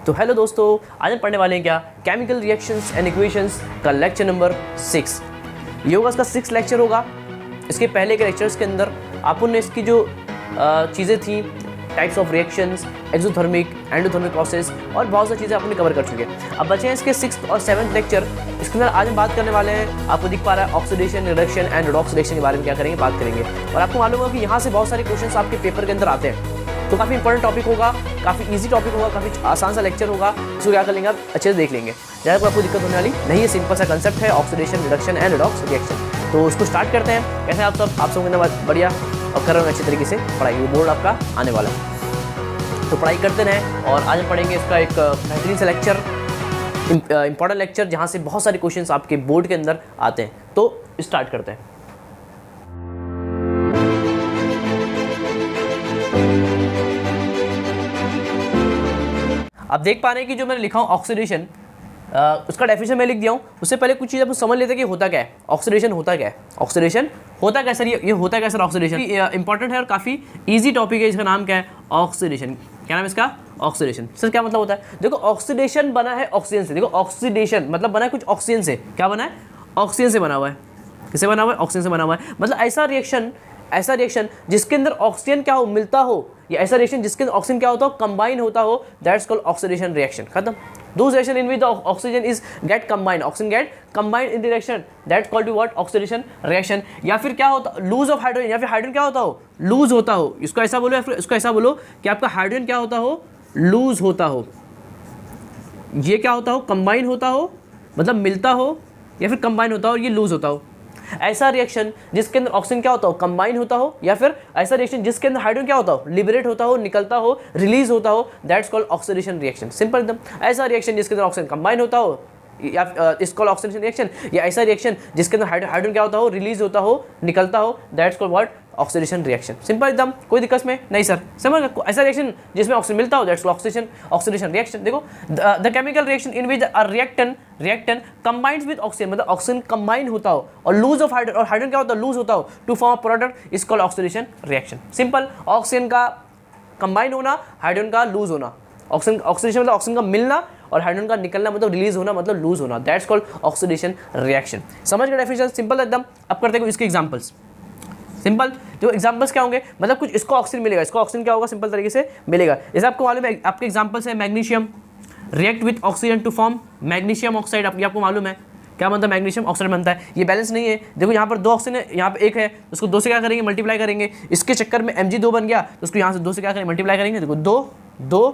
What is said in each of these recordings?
तो हेलो दोस्तों, आज हम पढ़ने वाले हैं क्या केमिकल रिएक्शंस एंड इक्वेशंस का लेक्चर नंबर 6। ये होगा इसका 6 लेक्चर होगा। इसके पहले के लेक्चर्स के अंदर आपने इसकी जो चीज़ें थी, types of reactions, exothermic, endothermic process और बहुत सारी चीज़ें आपने कवर कर चुके हैं। अब बचे हैं इसके 6th और 7th लेक्चर। इसके अंदर आज हम बात करने वाले हैं, आपको दिख पा रहा है, oxidation, reduction and redox reaction के बारे में क्या करेंगे, बात करेंगे। और आपको मालूम होगा कि यहाँ से बहुत सारे क्वेश्चन आपके पेपर के अंदर आते हैं, तो काफ़ी इंपॉर्टेंट टॉपिक होगा, काफ़ी इजी टॉपिक होगा, काफ़ी आसान सा लेक्चर होगा। इसको क्या कर लेंगे, आप अच्छे से देख लेंगे, ज़्यादा कोई आपको दिक्कत होने वाली नहीं है। सिंपल सा कंसेप्ट है, oxidation, reduction and redox reaction. तो उसको स्टार्ट करते हैं। कैसे आप सब बढ़िया और कर रहे हैं अच्छे तरीके से पढ़ाई, बोर्ड आपका आने वाला है, तो पढ़ाई करते रहें। और आज हम पढ़ेंगे इसका एक बेहतरीन सा लेक्चर, इंपॉर्टेंट लेक्चर, जहाँ से बहुत सारे क्वेश्चंस आपके बोर्ड के अंदर आते हैं। तो स्टार्ट करते हैं। आप देख पा रहे हैं कि जो मैंने लिखा हूँ ऑक्सीडेशन, उसका डेफिनेशन मैं लिख दिया हूँ। उससे पहले कुछ चीज़ आप समझ लेते हैं कि होता क्या है, ऑक्सीडेशन होता क्या है, ऑक्सीडेशन होता क्या सर, ये होता क्या सर ऑक्सीडेशन। इंपॉर्टेंट है और काफ़ी इजी टॉपिक है। इसका नाम क्या है, ऑक्सीडेशन। क्या नाम है इसका, ऑक्सीडेशन। सर क्या मतलब होता है, देखो ऑक्सीडेशन बना है ऑक्सीजन से। देखो ऑक्सीडेशन मतलब बना है कुछ ऑक्सीजन से। क्या बना है, ऑक्सीजन से बना हुआ है। किससे बना हुआ है, ऑक्सीजन से बना हुआ है। मतलब ऐसा रिएक्शन जिसके अंदर ऑक्सीजन क्या हो, मिलता हो, या ऐसा रिएक्शन जिसके अंदर ऑक्सीजन क्या होता हो, कंबाइन होता हो, दैट्स कॉल्ड ऑक्सीडेशन रिएक्शन। खत्म। Those reaction in which the oxygen is get combined, oxygen get combined in the reaction, that called to what, oxidation reaction। या फिर क्या होता, लूज ऑफ हाइड्रोजन, या फिर हाइड्रोजन क्या होता हो, लूज होता हो। इसको ऐसा बोलो या फिर इसको ऐसा बोलो कि आपका हाइड्रोजन क्या होता हो, लूज होता हो। ये क्या होता हो, कंबाइन होता हो, मतलब मिलता हो, या फिर कंबाइन होता हो और ये लूज होता हो। ऐसा रिएक्शन जिसके अंदर ऑक्सीजन क्या होता हो, कंबाइन होता हो, या फिर ऐसा रिएक्शन जिसके अंदर हाइड्रोजन क्या होता हो, लिबरेट होता हो, निकलता हो, रिलीज होता हो, that's called oxidation reaction. Simple एकदम। ऐसा रिएक्शन जिसके अंदर ऑक्सीजन कंबाइन होता हो, या इस कॉल्ड ऑक्सीडेशन रिएक्शन। या ऐसा रिएक्शन जिसके अंदर हाइड्रोजन क्या होता हो, रिलीज होता हो, निकलता हो, that's called what, oxidation reaction. Simple एकदम, कोई दिक्कत में नहीं सर, समझ। ऐसा रिएक्शन जिसमें ऑक्सीजन मिलता हो, दैट्स ऑक्सीडेशन रिएक्शन। देखो the chemical reaction in which a reactant combines with oxygen, मतलब ऑक्सीजन कंबाइन होता हो और लूज ऑफ हाइड्रोजन, और हाइड्रोजन क्या होता है, लूज होता हो, to form a product is called oxidation reaction. Simple. Oxygen का कंबाइन होना, हाइड्रोजन का लूज होना। ऑक्सीडेशन मतलब ऑक्सीजन का मिलना और हाइड्रोजन का निकलना, मतलब रिलीज होना, मतलब लूज होना, दैट्स कॉल्ड ऑक्सीडेशन रिएक्शन। समझ गए डेफिनेशन, सिंपल एकदम। अब करते हैं इसके एग्जांपल्स। सिंपल। जो एग्जांपल्स क्या होंगे, मतलब कुछ इसको ऑक्सीजन मिलेगा, इसको ऑक्सीजन क्या होगा, सिंपल तरीके से मिलेगा। जैसे आपको मालूम है, आपके एग्जांपल्स है magnesium react with oxygen to form magnesium oxide. आपको मालूम है क्या बनता है, मैग्नीशियम ऑक्साइड बनता है। ये बैलेंस नहीं है, देखो यहाँ पर 2 ऑक्सीजन है, यहाँ पे 1 है, उसको 2 से क्या करेंगे, मल्टीप्लाई करेंगे। इसके चक्कर में Mg2 बन गया, तो उसको यहाँ से 2 से क्या करेंगे, मल्टीप्लाई करेंगे। देखो 2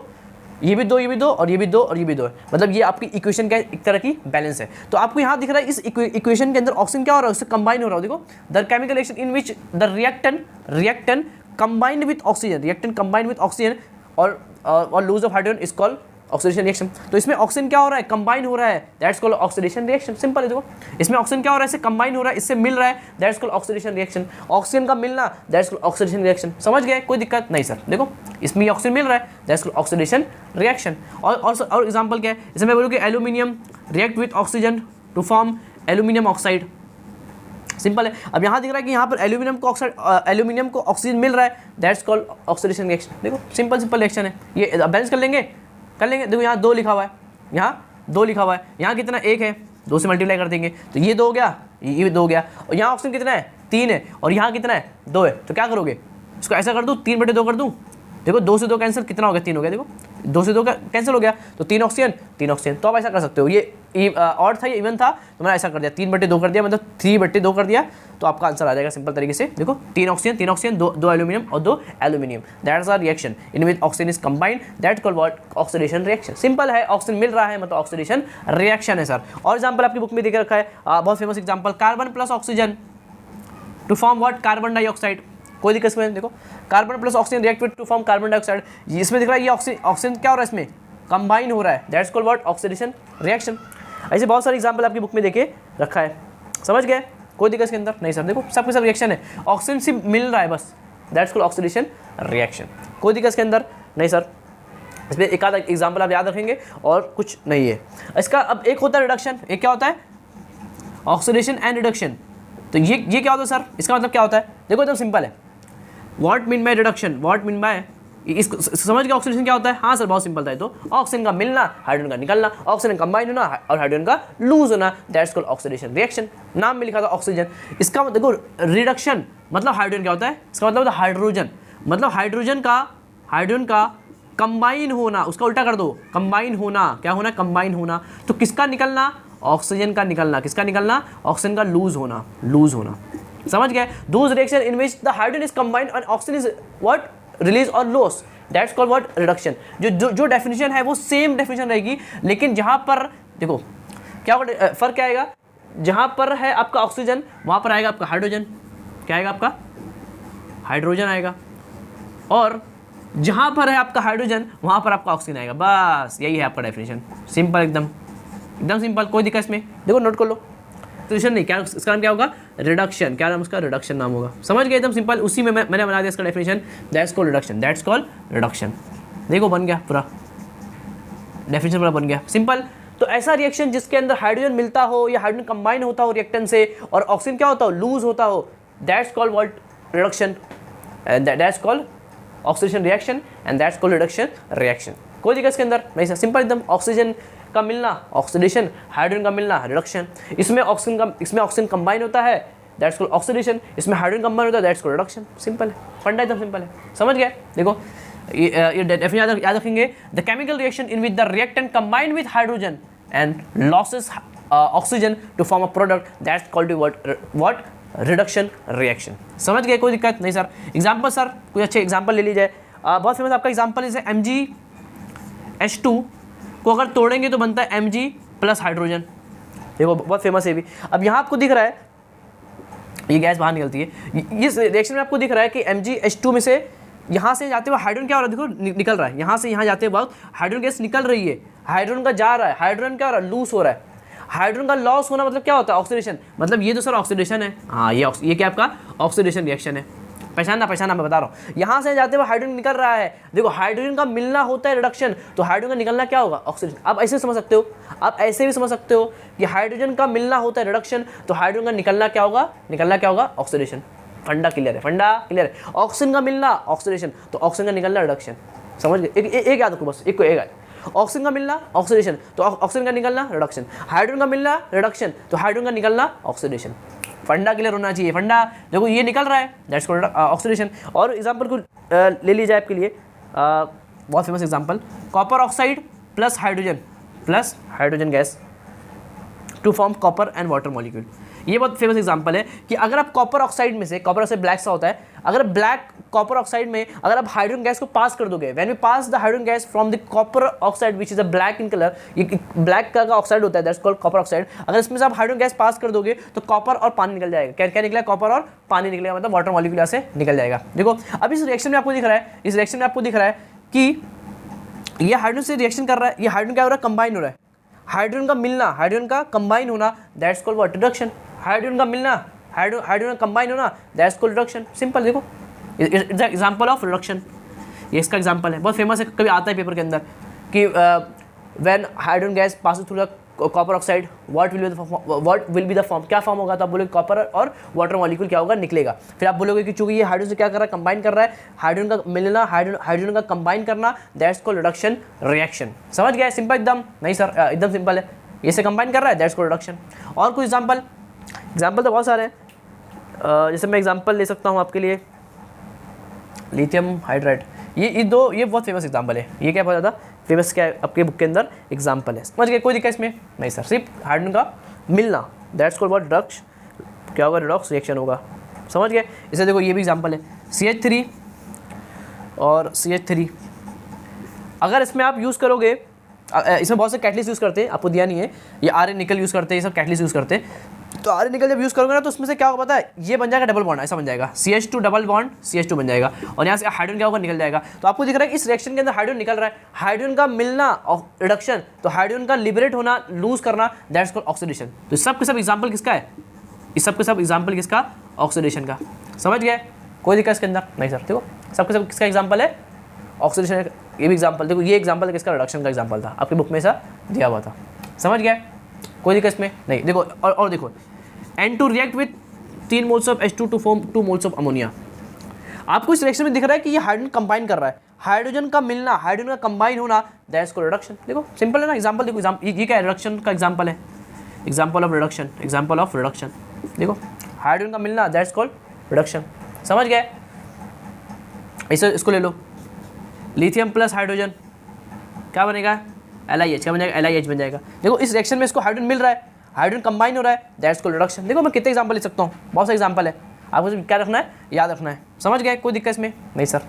ये भी 2, ये भी 2, और ये भी 2, और ये भी 2 है। मतलब ये आपकी इक्वेशन का एक तरह की बैलेंस है। तो आपको यहाँ दिख रहा है इस इक्वेशन के अंदर ऑक्सीजन क्या हो रहा है, उससे कंबाइन हो रहा है। देखो the chemical reaction in which the reactant combined with oxygen, reactant combined with oxygen और lose of hydrogen is called oxidation reaction. तो इसमें ऑक्सीजन क्या हो रहा है, कंबाइन हो रहा है, that's called oxidation reaction. Simple है। देखो इसमें ऑक्सीजन क्या हो रहा है, इससे कंबाइन हो रहा है, इससे मिल रहा है, that's called oxidation reaction. Oxygen का मिलना, दैट्स कॉल्ड ऑक्सीडेशन रिएक्शन। समझ गए, कोई दिक्कत नहीं सर। देखो इसमें ऑक्सीजन मिल रहा है, दैट्स कॉल्ड ऑक्सीडेशन रिएक्शन। और एग्जांपल क्या है, जैसे मैं बोलूँ कि aluminium react with oxygen to form aluminium oxide. Simple है। अब यहाँ दिख रहा है कि यहाँ पर एल्यूमिनियम को ऑक्सीजन मिल रहा है, दैट्स कॉल्ड ऑक्सीडेशन रिएक्शन। देखो सिंपल रिएक्शन है ये। बैलेंस कर लेंगे। देखो यहाँ 2 लिखा हुआ है, यहाँ 2 लिखा हुआ है, यहाँ कितना 1 है, 2 से मल्टीप्लाई कर देंगे तो ये 2 हो गया, ये भी 2 हो गया। और यहाँ ऑक्सीजन कितना है, 3 है, और यहाँ कितना है, 2 है। तो क्या करोगे, इसको ऐसा कर दूँ, 3/2 कर दूँ। देखो 2 से 2 कैंसिल, कितना हो गया, 3 हो गया। देखो 2 से 2 कैंसिल हो गया, तो 3 ऑक्सीजन। तो आप ऐसा कर सकते हो, ये ऑड था, ये इवन था, तो मैंने ऐसा कर दिया, 3/2 कर दिया, मतलब 3/2 कर दिया, तो आपका आंसर आ जाएगा सिंपल तरीके से। देखो 3 ऑक्सीजन, 2 एल्यूमिनियम और 2 aluminium, that's are reaction in which oxygen is combined, that called what, oxidation reaction. Simple है, ऑक्सीजन मिल रहा है मतलब ऑक्सीडेशन रिएक्शन है सर। और एग्जांपल आपकी बुक में देख रखा है, बहुत famous example, carbon plus oxygen to form what, carbon dioxide. कोई दिक्कत नहीं। देखो carbon plus oxygen react with to form carbon dioxide. इसमें दिख रहा है ये ऑक्सीजन क्या हो रहा है, इसमें कंबाइन हो रहा है, that's called what, oxidation reaction. ऐसे बहुत सारे एग्जांपल आपकी बुक में देखे रखा है। समझ गए, कोई दिक्कत इसके अंदर नहीं सर। देखो सब सब रिएक्शन है, ऑक्सीजन से मिल रहा है बस, दैट्स कॉल्ड ऑक्सीडेशन रिएक्शन। कोई दिक्कत इसके अंदर नहीं सर। इसमें एक आधा एग्जाम्पल आप याद रखेंगे और कुछ नहीं है इसका। अब एक होता है रिडक्शन, एक क्या होता है, ऑक्सीडेशन एंड रिडक्शन। तो ये क्या होता है सर, इसका मतलब क्या होता है, देखो एकदम सिंपल है। What mean by reduction, what mean by इस समझ गए ऑक्सीडेशन क्या होता है? हाँ सर बहुत सिंपल था। तो ऑक्सीजन का मिलना, हाइड्रोजन का निकलना, ऑक्सीजन कंबाइन होना और हाइड्रोजन का लूज होना, दैट्स कॉल्ड ऑक्सीडेशन रिएक्शन। नाम में लिखा था ऑक्सीजन। इसका मतलब देखो रिडक्शन मतलब हाइड्रोजन क्या होता है? इसका मतलब हाइड्रोजन, मतलब हाइड्रोजन का कंबाइन होना, उसका उल्टा कर दो, कंबाइन होना। क्या होना? कंबाइन होना। तो किसका निकलना? ऑक्सीजन का निकलना। किसका निकलना? ऑक्सीजन का लूज होना, लूज होना। समझ गए? Those reaction in which the hydrogen is combined and oxygen is what release और loss, that's called what reduction. जो डेफिनेशन है वो सेम डेफिनेशन रहेगी, लेकिन जहां पर देखो क्या होगा, फर्क क्या आएगा? जहां पर है आपका ऑक्सीजन वहां पर आएगा आपका हाइड्रोजन। क्या आएगा? आपका हाइड्रोजन आएगा। और जहां पर है आपका हाइड्रोजन वहां पर आपका ऑक्सीजन आएगा। बस यही है आपका डेफिनेशन। सिंपल, एकदम सिंपल, कोई दिक्कत इसमें। देखो नोट कर लो। रिडक्शन नहीं, क्या इसका नाम क्या होगा? रिडक्शन। क्या नाम उसका? रिडक्शन नाम होगा। समझ गए? एकदम सिंपल। उसी में मैंने बना दिया इसका definition, that's called reduction, that's called reduction. देखो बन गया पूरा डेफिनेशन, पूरा बन गया सिंपल। तो ऐसा रिएक्शन जिसके अंदर हाइड्रोजन मिलता हो या हाइड्रोजन कंबाइन होता हो रिएक्टेंट से और ऑक्सीजन क्या होता हो? लूज होता हो, that's called what? Reduction. And that's called oxidation reaction and that's called reduction reaction. कोई दिक्कत इसके अंदर नहीं सर, सिंपल एकदम। ऑक्सीजन का मिलना ऑक्सीडेशन, हाइड्रोजन का मिलना रिडक्शन। इसमें ऑक्सीजन कंबाइन होता है, दैट्स कॉल्ड ऑक्सीडेशन। इसमें हाइड्रोजन कंबाइन होता है, दैट्स कॉल्ड रिडक्शन। सिंपल है, फंडा एकदम सिंपल है। समझ गए? देखो ये डेफिनेशन याद रखेंगे। The chemical reaction in which the reactant combine with hydrogen and losses oxygen to form a product, that's called what? Reduction reaction. समझ गए? कोई दिक्कत नहीं सर। एग्जाम्पल सर कोई अच्छे एग्जाम्पल ले लीजिए। बहुत फेमस आपका एग्जाम्पल जैसे MgH2 को अगर तोड़ेंगे तो बनता है Mg प्लस हाइड्रोजन। देखो बहुत फेमस है भी। अब यहाँ आपको दिख रहा है ये गैस बाहर निकलती है। इस रिएक्शन में आपको दिख रहा है कि MgH2 में से यहाँ से जाते हुए हाइड्रोजन क्या हो रहा है? देखो निकल रहा है, यहाँ से यहाँ जाते वक्त हाइड्रोजन गैस निकल रही है, हाइड्रोजन का जा रहा है, हाइड्रोजन क्या हो रहा है? लूज हो रहा है। हाइड्रोजन का लॉस होना मतलब क्या होता है? ऑक्सीडेशन। मतलब ये तो सर ऑक्सीडेशन है। हाँ ये क्या आपका ऑक्सीडेशन रिएक्शन है। पहचाना मैं बता रहा हूँ। यहाँ से जाते हुए हाइड्रोजन निकल रहा है, देखो हाइड्रोजन का मिलना होता है रिडक्शन, तो हाइड्रोजन का निकलना क्या होगा? ऑक्सीडेशन। आप ऐसे समझ सकते हो, आप ऐसे भी समझ सकते हो कि हाइड्रोजन का मिलना होता है रिडक्शन, तो हाइड्रोजन का निकलना क्या होगा? ऑक्सीडेशन। फंडा क्लियर है। ऑक्सीजन का मिलना ऑक्सीडेशन, तो ऑक्सीजन का निकलना रिडक्शन। समझ गए? एक याद रखो बस, एक याद। ऑक्सीजन का मिलना ऑक्सीडेशन, तो ऑक्सीजन का निकलना रिडक्शन। हाइड्रोजन का मिलना रिडक्शन, तो हाइड्रोजन का निकलना ऑक्सीडेशन। फंडा क्लियर होना चाहिए। फंडा देखो ये निकल रहा है, दैट्स कॉल्ड ऑक्सीडेशन। और एग्जांपल को ले लीजिए आपके लिए, बहुत famous example, copper oxide plus hydrogen gas to form copper and water molecule. ये बहुत फेमस एग्जांपल है कि अगर आप कॉपर ऑक्साइड में से, कॉपर ऑक्साइड ब्लैक सा होता है, अगर ब्लैक कॉपर ऑक्साइड में अगर आप हाइड्रोजन गैस को पास कर दोगे, when we pass the hydrogen gas from the copper oxide which is a black in colour, ये ब्लैक कलर का ऑक्साइड होता है, दैट्स कॉल्ड कॉपर ऑक्साइड। अगर इसमें से आप हाइड्रोजन गैस पास कर दोगे तो कॉपर और पानी निकल जाएगा। क्या निकलेगा? कॉपर और पानी निकलेगा, मतलब वाटर मॉलिक्यूल से निकल जाएगा। देखो अब इस रिएक्शन में आपको दिख रहा है, कि ये हाइड्रोजन से रिएक्शन कर रहा है, ये हाइड्रोजन क्या हो रहा है? कंबाइन हो रहा है। हाइड्रोजन का मिलना, हाइड्रोजन का कंबाइन होना, that's called what? Reduction. Hydrogen का मिलना, हाइड्रोजन कंबाइन होना, दैट्स कॉल्ड रिडक्शन। सिंपल। देखो इट्स एग्जांपल ऑफ रिडक्शन, ये इसका एग्जांपल है, बहुत फेमस है, कभी आता है पेपर के अंदर कि when hydrogen gas passes through the copper oxide what will be the form, क्या फॉर्म होगा? तो आप बोलोगे कॉपर और वाटर मॉलिक्यूल क्या होगा? निकलेगा। फिर आप बोलोगे कि चूंकि ये हाइड्रोजन से क्या कर रहा है? कंबाइन कर रहा है, हाइड्रोजन का मिलना, हाइड्रोजन का कंबाइन करना, दैट्स कॉल्ड रिडक्शन रिएक्शन। समझ गया? सिंपल एकदम। नहीं सर एकदम सिंपल है, ये से कंबाइन कर रहा है, दैट्स कॉल्ड रिडक्शन। और कोई एग्जाम्पल तो बहुत सारे हैं, जैसे मैं एग्जाम्पल ले सकता हूँ आपके लिए, लिथियम हाइड्राइड, ये बहुत फेमस एग्जाम्पल है। ये क्या बहुत ज़्यादा फेमस क्या है आपके बुक के अंदर एग्जाम्पल है। समझ गए? कोई दिक्कत इसमें नहीं सर, सिर्फ हाइड्रोजन का मिलना, दैट्स कॉल्ड व्हाट? रिडक्श। क्या होगा? रिडॉक्स रिएक्शन होगा। समझ गए? इसे देखो ये भी एग्जाम्पल है, CH3 और CH3। अगर इसमें आप यूज़ करोगे, इसमें बहुत से कैटलिस्ट यूज़ करते हैं, आपको दिया नहीं है, ये आर्यन निकल यूज़ करते हैं, ये सब कैटलिस्ट यूज़ करते हैं। तो आर्यन निकल जब यूज़ करोगे ना तो उसमें से क्या होगा पता है? ये बन जाएगा डबल बॉन्ड, ऐसा बन जाएगा, CH2 डबल बॉन्ड CH2 बन जाएगा, और यहाँ से हाइड्रोजन क्या होगा? निकल जाएगा। तो आपको दिख रहा है इस रिएक्शन के अंदर हाइड्रोजन निकल रहा है, हाइड्रोजन का मिलना रिडक्शन, तो हाइड्रोजन का लिबरेट होना, लूज करना, दैट्स कॉल्ड ऑक्सीडेशन। तो सब के सब एग्जाम्पल किसका है? इस सब के सब एग्जाम्पल किसका? ऑक्सीडेशन का। समझ गए? कोई दिक्कत इसके अंदर नहीं सर। देखो सबके सब किसका एग्जाम्पल है? ऑक्सीडेशन। ये भी एग्जाम्पल देखो, ये एग्जाम्पल किसका? रिडक्शन का एग्जाम्पल था, आपकी बुक में ऐसा दिया हुआ था। समझ गया? कोई दिक्कत इसमें नहीं। देखो और देखो, N2 react with 3 moles of H2 to form 2 moles of ammonia. आपको इस रिएक्शन में दिख रहा है कि ये हाइड्रोजन कंबाइन कर रहा है, हाइड्रोजन का मिलना, हाइड्रोजन का कंबाइन होना, दैट्स कॉल्ड रिडक्शन। देखो सिंपल है ना, एग्जांपल देखो, ये क्या है, रिडक्शन का एग्जांपल है, example of reduction, example of reduction. देखो हाइड्रोजन का मिलना, दैट्स कॉल्ड रिडक्शन। समझ गए? इसे इसको ले लो, लिथियम प्लस हाइड्रोजन क्या बनेगा, LiH। क्या बन जाएगा, LiH बन जाएगा। देखो इस रिएक्शन में इसको हाइड्रोजन मिल रहा है, हाइड्रोजन कंबाइन हो रहा है, दैट्स कॉल्ड रिडक्शन। देखो मैं कितने एग्जांपल ले सकता हूँ, बहुत से एग्जांपल है, आपको क्या रखना है, याद रखना है। समझ गए? कोई दिक्कत इसमें नहीं सर।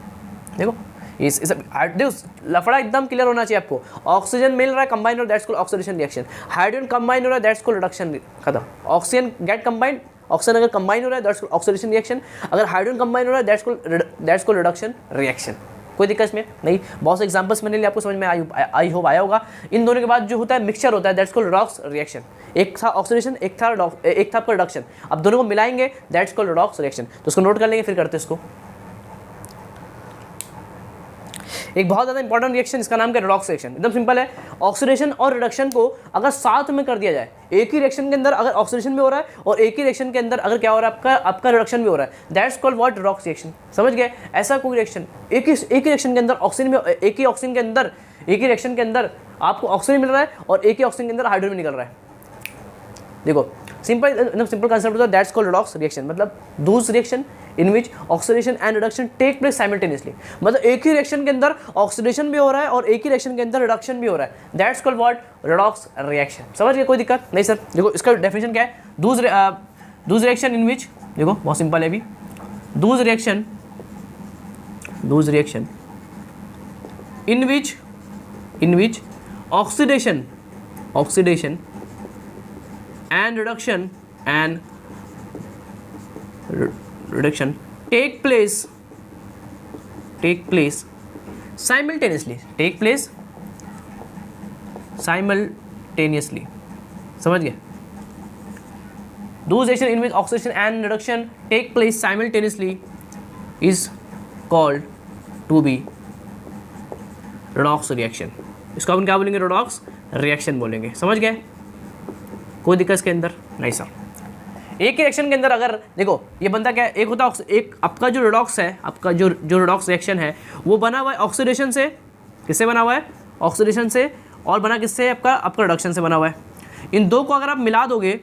देखो इस देखो लफड़ा एकदम क्लियर होना चाहिए आपको। ऑक्सीजन मिल रहा है, कंबाइन हो रहा है, that's called oxidation reaction. Hydrogen combine हो रहा है, दैट्स कॉल्ड रिडक्शन। खत्म। ऑक्सीजन गेट कंबाइंड, ऑक्सीजन अगर कंबाइन हो रहा है दैट्स कॉल्ड ऑक्सीडेशन रिएक्शन। अगर हाइड्रोजन कंबाइन हो रहा है दैट्स कॉल्ड रिडक्शन रिएक्शन। कोई दिक्कत इसमें नहीं। बहुत से एग्जांपल्स मैंने लिए, आपको समझ में आई होप आया होगा। इन दोनों के बाद जो होता है मिक्सचर होता है, दैट्स कॉल्ड रिडॉक्स रिएक्शन। एक था ऑक्सीडेशन, एक था आपका रिडक्शन। अब दोनों को मिलाएंगे, दैट्स कॉल्ड रिडॉक्स रिएक्शन। तो उसको नोट कर लेंगे, फिर करते हैं इसको। एक बहुत ज़्यादा इंपॉर्टेंट रिएक्शन, इसका नाम क्या है, रिडॉक्स रिएक्शन। एकदम सिंपल है। ऑक्सीडेशन और रिडक्शन को अगर साथ में कर दिया जाए, एक ही रिएक्शन के अंदर अगर ऑक्सीडेशन भी हो रहा है और एक ही रिएक्शन के अंदर अगर क्या हो रहा है, आपका रिडक्शन भी हो रहा है, that's called what, redox reaction. समझ गए? ऐसा कोई रिएक्शन एक ही रिएक्शन के अंदर ऑक्सीजन में, एक ही ऑक्सीजन के अंदर, एक ही रिएक्शन के अंदर आपको ऑक्सीजन मिल रहा है और एक ही ऑक्सीजन के अंदर हाइड्रोजन निकल रहा है। देखो सिंपल कंसेप्ट होता है, दैट्स कॉल्ड रिडॉक्स रिएक्शन। मतलब दूसरी reaction in which oxidation and reduction take place simultaneously. मतलब एक ही रिएक्शन के अंदर ऑक्सीडेशन भी हो रहा है और एक ही रिएक्शन के अंदर रिडक्शन भी हो रहा है, that's called what, redox reaction. समझ गए? कोई दिक्कत नहीं सर। देखो इसका डेफिनेशन क्या है, दूसरी रिएक्शन इन विच, देखो बहुत सिंपल है भी, दूसरी reaction in which oxidation and reduction take place simultaneously, समझ गए? Those reaction in which oxidation and reduction take place simultaneously is called to be redox reaction। इसको अपन क्या बोलेंगे, redox reaction बोलेंगे। समझ गए? कोई दिक्कत इसके अंदर नहीं सर। एक ही रिएक्शन के अंदर अगर देखो ये बनता क्या है, एक होता है एक आपका जो रिडॉक्स है, आपका जो रिडॉक्स रिएक्शन है वो बना हुआ है ऑक्सीडेशन से। किससे बना हुआ है? ऑक्सीडेशन से। और बना किससे? आपका रिडक्शन से बना हुआ है। इन दो को अगर आप मिला दोगे,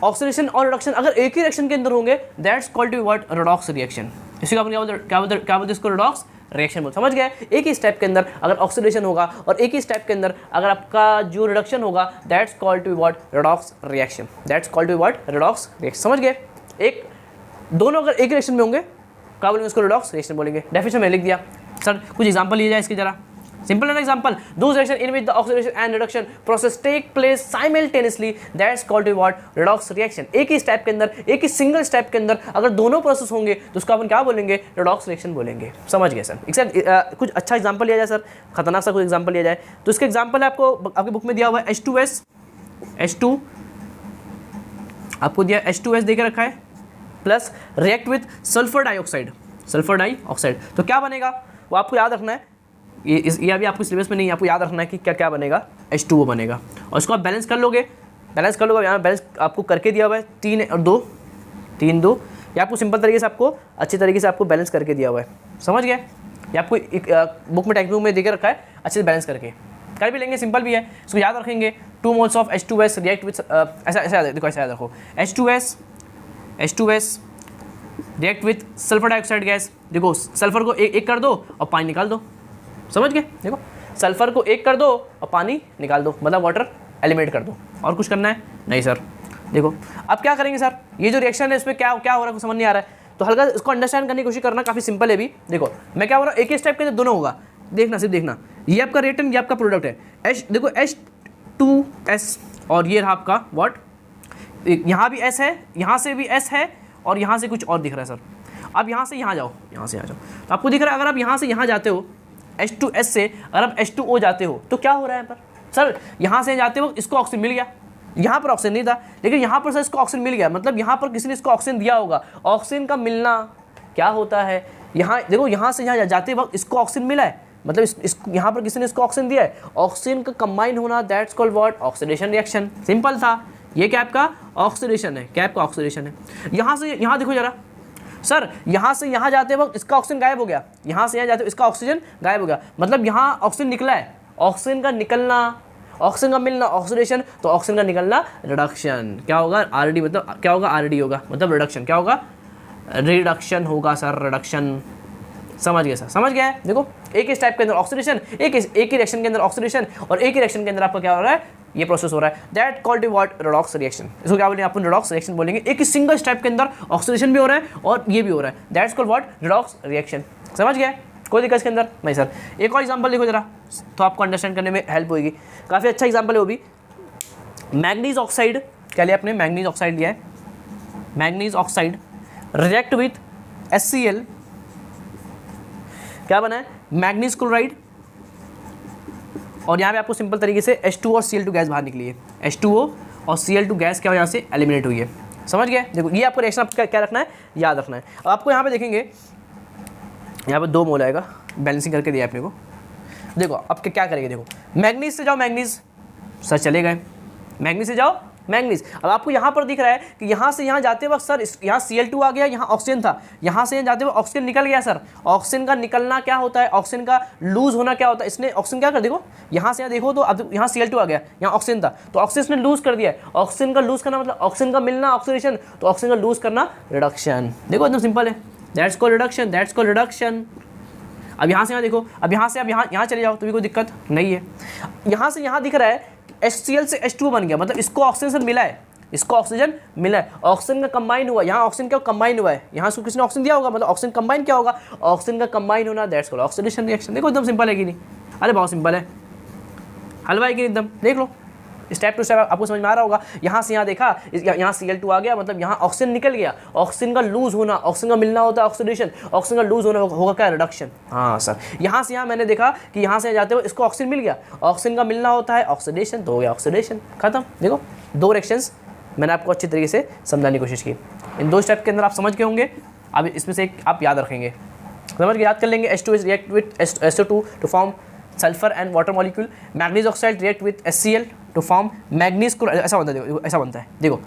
ऑक्सीडेशन और रिडक्शन अगर एक ही रिएक्शन के अंदर होंगे, that's called to be what, redox reaction. इसी को अपन क्या बोलते इसको, रिडॉक्स रिएक्शन बोलते। समझ गए? एक ही स्टेप के अंदर अगर ऑक्सीडेशन होगा और एक ही स्टेप के अंदर अगर आपका जो रिडक्शन होगा, that's called to be what, redox reaction. That's called to be what, redox reaction. समझ गए? एक दोनों अगर एक रिएक्शन में होंगे, क्या बोलेंगे उसको, रिडॉक्स रिएक्शन बोलेंगे। डेफिनेशन में लिख दिया सर। कुछ एग्जांपल लिया जाए इसकी जरा। सिंपल है ना example, those reaction in which the oxidation and reduction process take place simultaneously, that's called to what, redox reaction. एक ही स्टेप के अंदर, एक ही सिंगल स्टेप के अंदर अगर दोनों प्रोसेस होंगे तो उसको अपन क्या बोलेंगे, रिडॉक्स रिएक्शन बोलेंगे। समझ गए सर? एक कुछ अच्छा एग्जांपल लिया जाए सर, खतरनाक सा कुछ एग्जांपल लिया जाए तो इसका एग्जांपल है आपको आपकी बुक में दिया हुआ है H2 आपको दिया H2S दे के रखा है, plus react with sulphur dioxide, तो क्या बनेगा वो आपको याद रखना है। ये अभी आपको सिलेबस में नहीं है, आपको याद रखना है कि क्या बनेगा, H2O बनेगा। और इसको आप बैलेंस कर लोगे, यहाँ बैलेंस आपको करके दिया हुआ है 3 और 2, 3 2। ये आपको सिंपल तरीके से आपको अच्छी तरीके से आपको बैलेंस करके दिया हुआ है। समझ गए? ये आपको बुक में टेक्निक में देकर रखा है, अच्छे से बैलेंस करके कर भी लेंगे, सिंपल भी है। इसको याद रखेंगे, 2 moles of H2S react with ऐसा देखो, ऐसा याद रखो, H2S react with sulphur dioxide gas. देखो सल्फर को एक कर दो और पानी निकाल दो। समझ गए? देखो सल्फर को एक कर दो और पानी निकाल दो, मतलब वाटर एलिमिनेट कर दो। और कुछ करना है? नहीं सर। देखो अब क्या करेंगे सर, ये जो रिएक्शन है इसमें क्या हो रहा है कुछ समझ नहीं आ रहा है, तो हल्का इसको अंडरस्टैंड करने की कोशिश करना, काफ़ी सिंपल है भी। देखो मैं क्या बोल रहा हूँ, एक ही स्टेप के अंदर दोनों होगा। देखना, सिर्फ देखना, ये आपका रिएक्टेंट, ये आपका प्रोडक्ट है देखो H2S और ये रहा आपका व्हाट, यहाँ भी S है, यहाँ से भी S है और यहाँ से कुछ और दिख रहा है सर। अब यहाँ से यहाँ जाओ, तो आपको दिख रहा है अगर आप यहाँ से यहाँ जाते हो H2S से अगर आप H2O जाते हो तो क्या हो रहा है यहाँ पर सर, यहाँ से जाते हो इसको ऑक्सीजन मिल गया, यहाँ पर ऑक्सीजन नहीं था लेकिन यहाँ पर सर इसको ऑक्सीजन मिल गया, मतलब यहाँ पर किसी ने इसको ऑक्सीजन दिया होगा। ऑक्सीजन का मिलना क्या होता है, यहाँ देखो यहाँ से यहाँ जाते वक्त इसको ऑक्सीजन मिला है, मतलब यहाँ पर किसी ने इसको ऑक्सीजन दिया है। ऑक्सीजन का कंबाइन होना, that's called what, oxidation reaction. Simple था, ये क्या आपका ऑक्सीडेशन है, क्या आपका ऑक्सीडेशन है। यहाँ से यहाँ देखो जरा, सर यहाँ से यहाँ जाते वक्त इसका ऑक्सीजन गायब हो गया, यहाँ से यहाँ जाते इसका ऑक्सीजन गायब हो गया, मतलब यहाँ ऑक्सीजन निकला है, ऑक्सीजन का निकलना, ऑक्सीजन का मिलना ऑक्सीडेशन, तो ऑक्सीजन का निकलना रिडक्शन। क्या होगा आरडी, मतलब क्या होगा आरडी होगा, मतलब रिडक्शन। क्या होगा रिडक्शन होगा सर, रिडक्शन। समझ गए सर, समझ गया है। देखो एक ही टाइप के अंदर ऑक्सीडेशन, एक ही रिएक्शन के अंदर ऑक्सीडेशन, और एक ही रिएक्शन के अंदर आपका क्या हो रहा है, ये प्रोसेस हो रहा है, that called what redox reaction. इसको क्या बोलेंगे अपन, रेडॉक्स रिएक्शन बोलेंगे। एक ही सिंगल स्टेप के अंदर ऑक्सीडेशन भी हो रहा है और ये भी हो रहा है, that's called what redox reaction. समझ गया, कोई दिक्कत इसके अंदर नहीं सर। एक और एग्जांपल देखो जरा, तो आपको अंडरस्टैंड करने में हेल्प होगी। काफ़ी अच्छा एग्जांपल है वो भी, मैग्नीज ऑक्साइड। क्या लिया आपने, मैग्नीज ऑक्साइड लिया है। Manganese oxide react with HCl, क्या बना है, मैग्नीज क्लोराइड, और यहाँ पे आपको सिंपल तरीके से H2O और Cl2 गैस बाहर निकली है। H2O और Cl2 गैस क्या यहाँ से एलिमिनेट हुई है। समझ गए। देखो ये आपको रिएक्शन आपको क्या रखना है, याद रखना है। अब आपको यहाँ पे देखेंगे, यहाँ पे 2 मोल आएगा, बैलेंसिंग करके दिया अपने को। देखो अब क्या करेंगे, देखो मैग्नीज से जाओ, मैग्नीज सर चले गए, मैग्नीज से जाओ मैग्नीज। अब आपको यहाँ पर दिख रहा है कि यहाँ से यहाँ जाते वक्त सर यहाँ Cl2 आ गया, यहाँ ऑक्सीजन था, यहाँ से यहाँ जाते वक्त ऑक्सीजन निकल गया सर। ऑक्सीजन का निकलना क्या होता है, ऑक्सीजन का लूज होना क्या होता है, इसने ऑक्सीजन क्या कर, देखो यहाँ से यहाँ देखो तो अब यहाँ Cl2 आ गया, यहाँ ऑक्सीजन था, तो ऑक्सीजन ने लूज कर दिया है। ऑक्सीजन का लूज करना मतलब ऑक्सीजन का मिलना ऑक्सीडेशन, तो ऑक्सीजन का लूज करना रिडक्शन। देखो एकदम सिंपल है, that's called reduction, that's called reduction. अब यहाँ से यहाँ देखो, अब यहाँ से अब यहाँ चले जाओ तो भी कोई दिक्कत नहीं है। यहाँ से यहाँ दिख रहा है HCl से H2O बन गया, मतलब इसको ऑक्सीजन मिला है, इसको ऑक्सीजन मिला है, ऑक्सीजन का कंबाइन हुआ, यहाँ ऑक्सीजन क्या कंबाइन हुआ है, यहाँ से किसने ऑक्सीजन दिया होगा, मतलब ऑक्सीजन कंबाइन क्या होगा, ऑक्सीजन का कंबाइन होना, दैट्स कॉल्ड ऑक्सीडेशन रिएक्शन। देखो एकदम सिंपल है कि नहीं, अरे बहुत सिंपल है, हलवा है कि एकदम। देख लो स्टेप टू स्टेप आपको समझ में आ रहा होगा। यहाँ से यहाँ देखा, यहाँ Cl2 आ गया, मतलब यहाँ ऑक्सीजन निकल गया, ऑक्सीजन का लूज होना, ऑक्सीजन का मिलना होता है ऑक्सीडेशन, ऑक्सीजन का लूज होना होगा क्या, रिडक्शन। हाँ सर, यहाँ से यहाँ मैंने देखा कि यहाँ से जाते हुए इसको ऑक्सीजन मिल गया, ऑक्सीजन का मिलना होता है ऑक्सीडेशन, तो हो गया ऑक्सीडेशन, खत्म। देखो 2 रिएक्शंस मैंने आपको अच्छी तरीके से समझाने की कोशिश की। इन 2 स्टेप के अंदर आप समझ के होंगे। अब इसमें से एक आप याद रखेंगे, समझ के याद कर लेंगे। H2 react with SO2 to form sulphur and water molecule, manganese oxide react with HCl to form manganese chloride. ऐसा बनता है, देखो ऐसा बनता है, देखो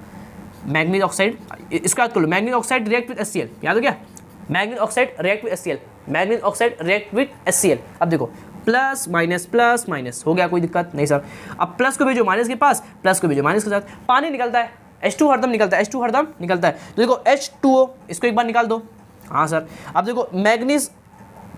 मैग्नीज ऑक्साइड, इसको याद कर लो, manganese oxide react with HCl, याद हो गया, manganese oxide react with HCl, manganese oxide react with HCl। अब देखो प्लस माइनस हो गया, कोई दिक्कत नहीं सर। अब प्लस को भेजो माइनस के पास, प्लस को भेजो माइनस के साथ, पानी निकलता है, H2 हरदम निकलता है, H2 हरदम निकलता है। तो देखो H2O, इसको एक बार निकाल दो। हाँ सर, अब देखो मैग्नीज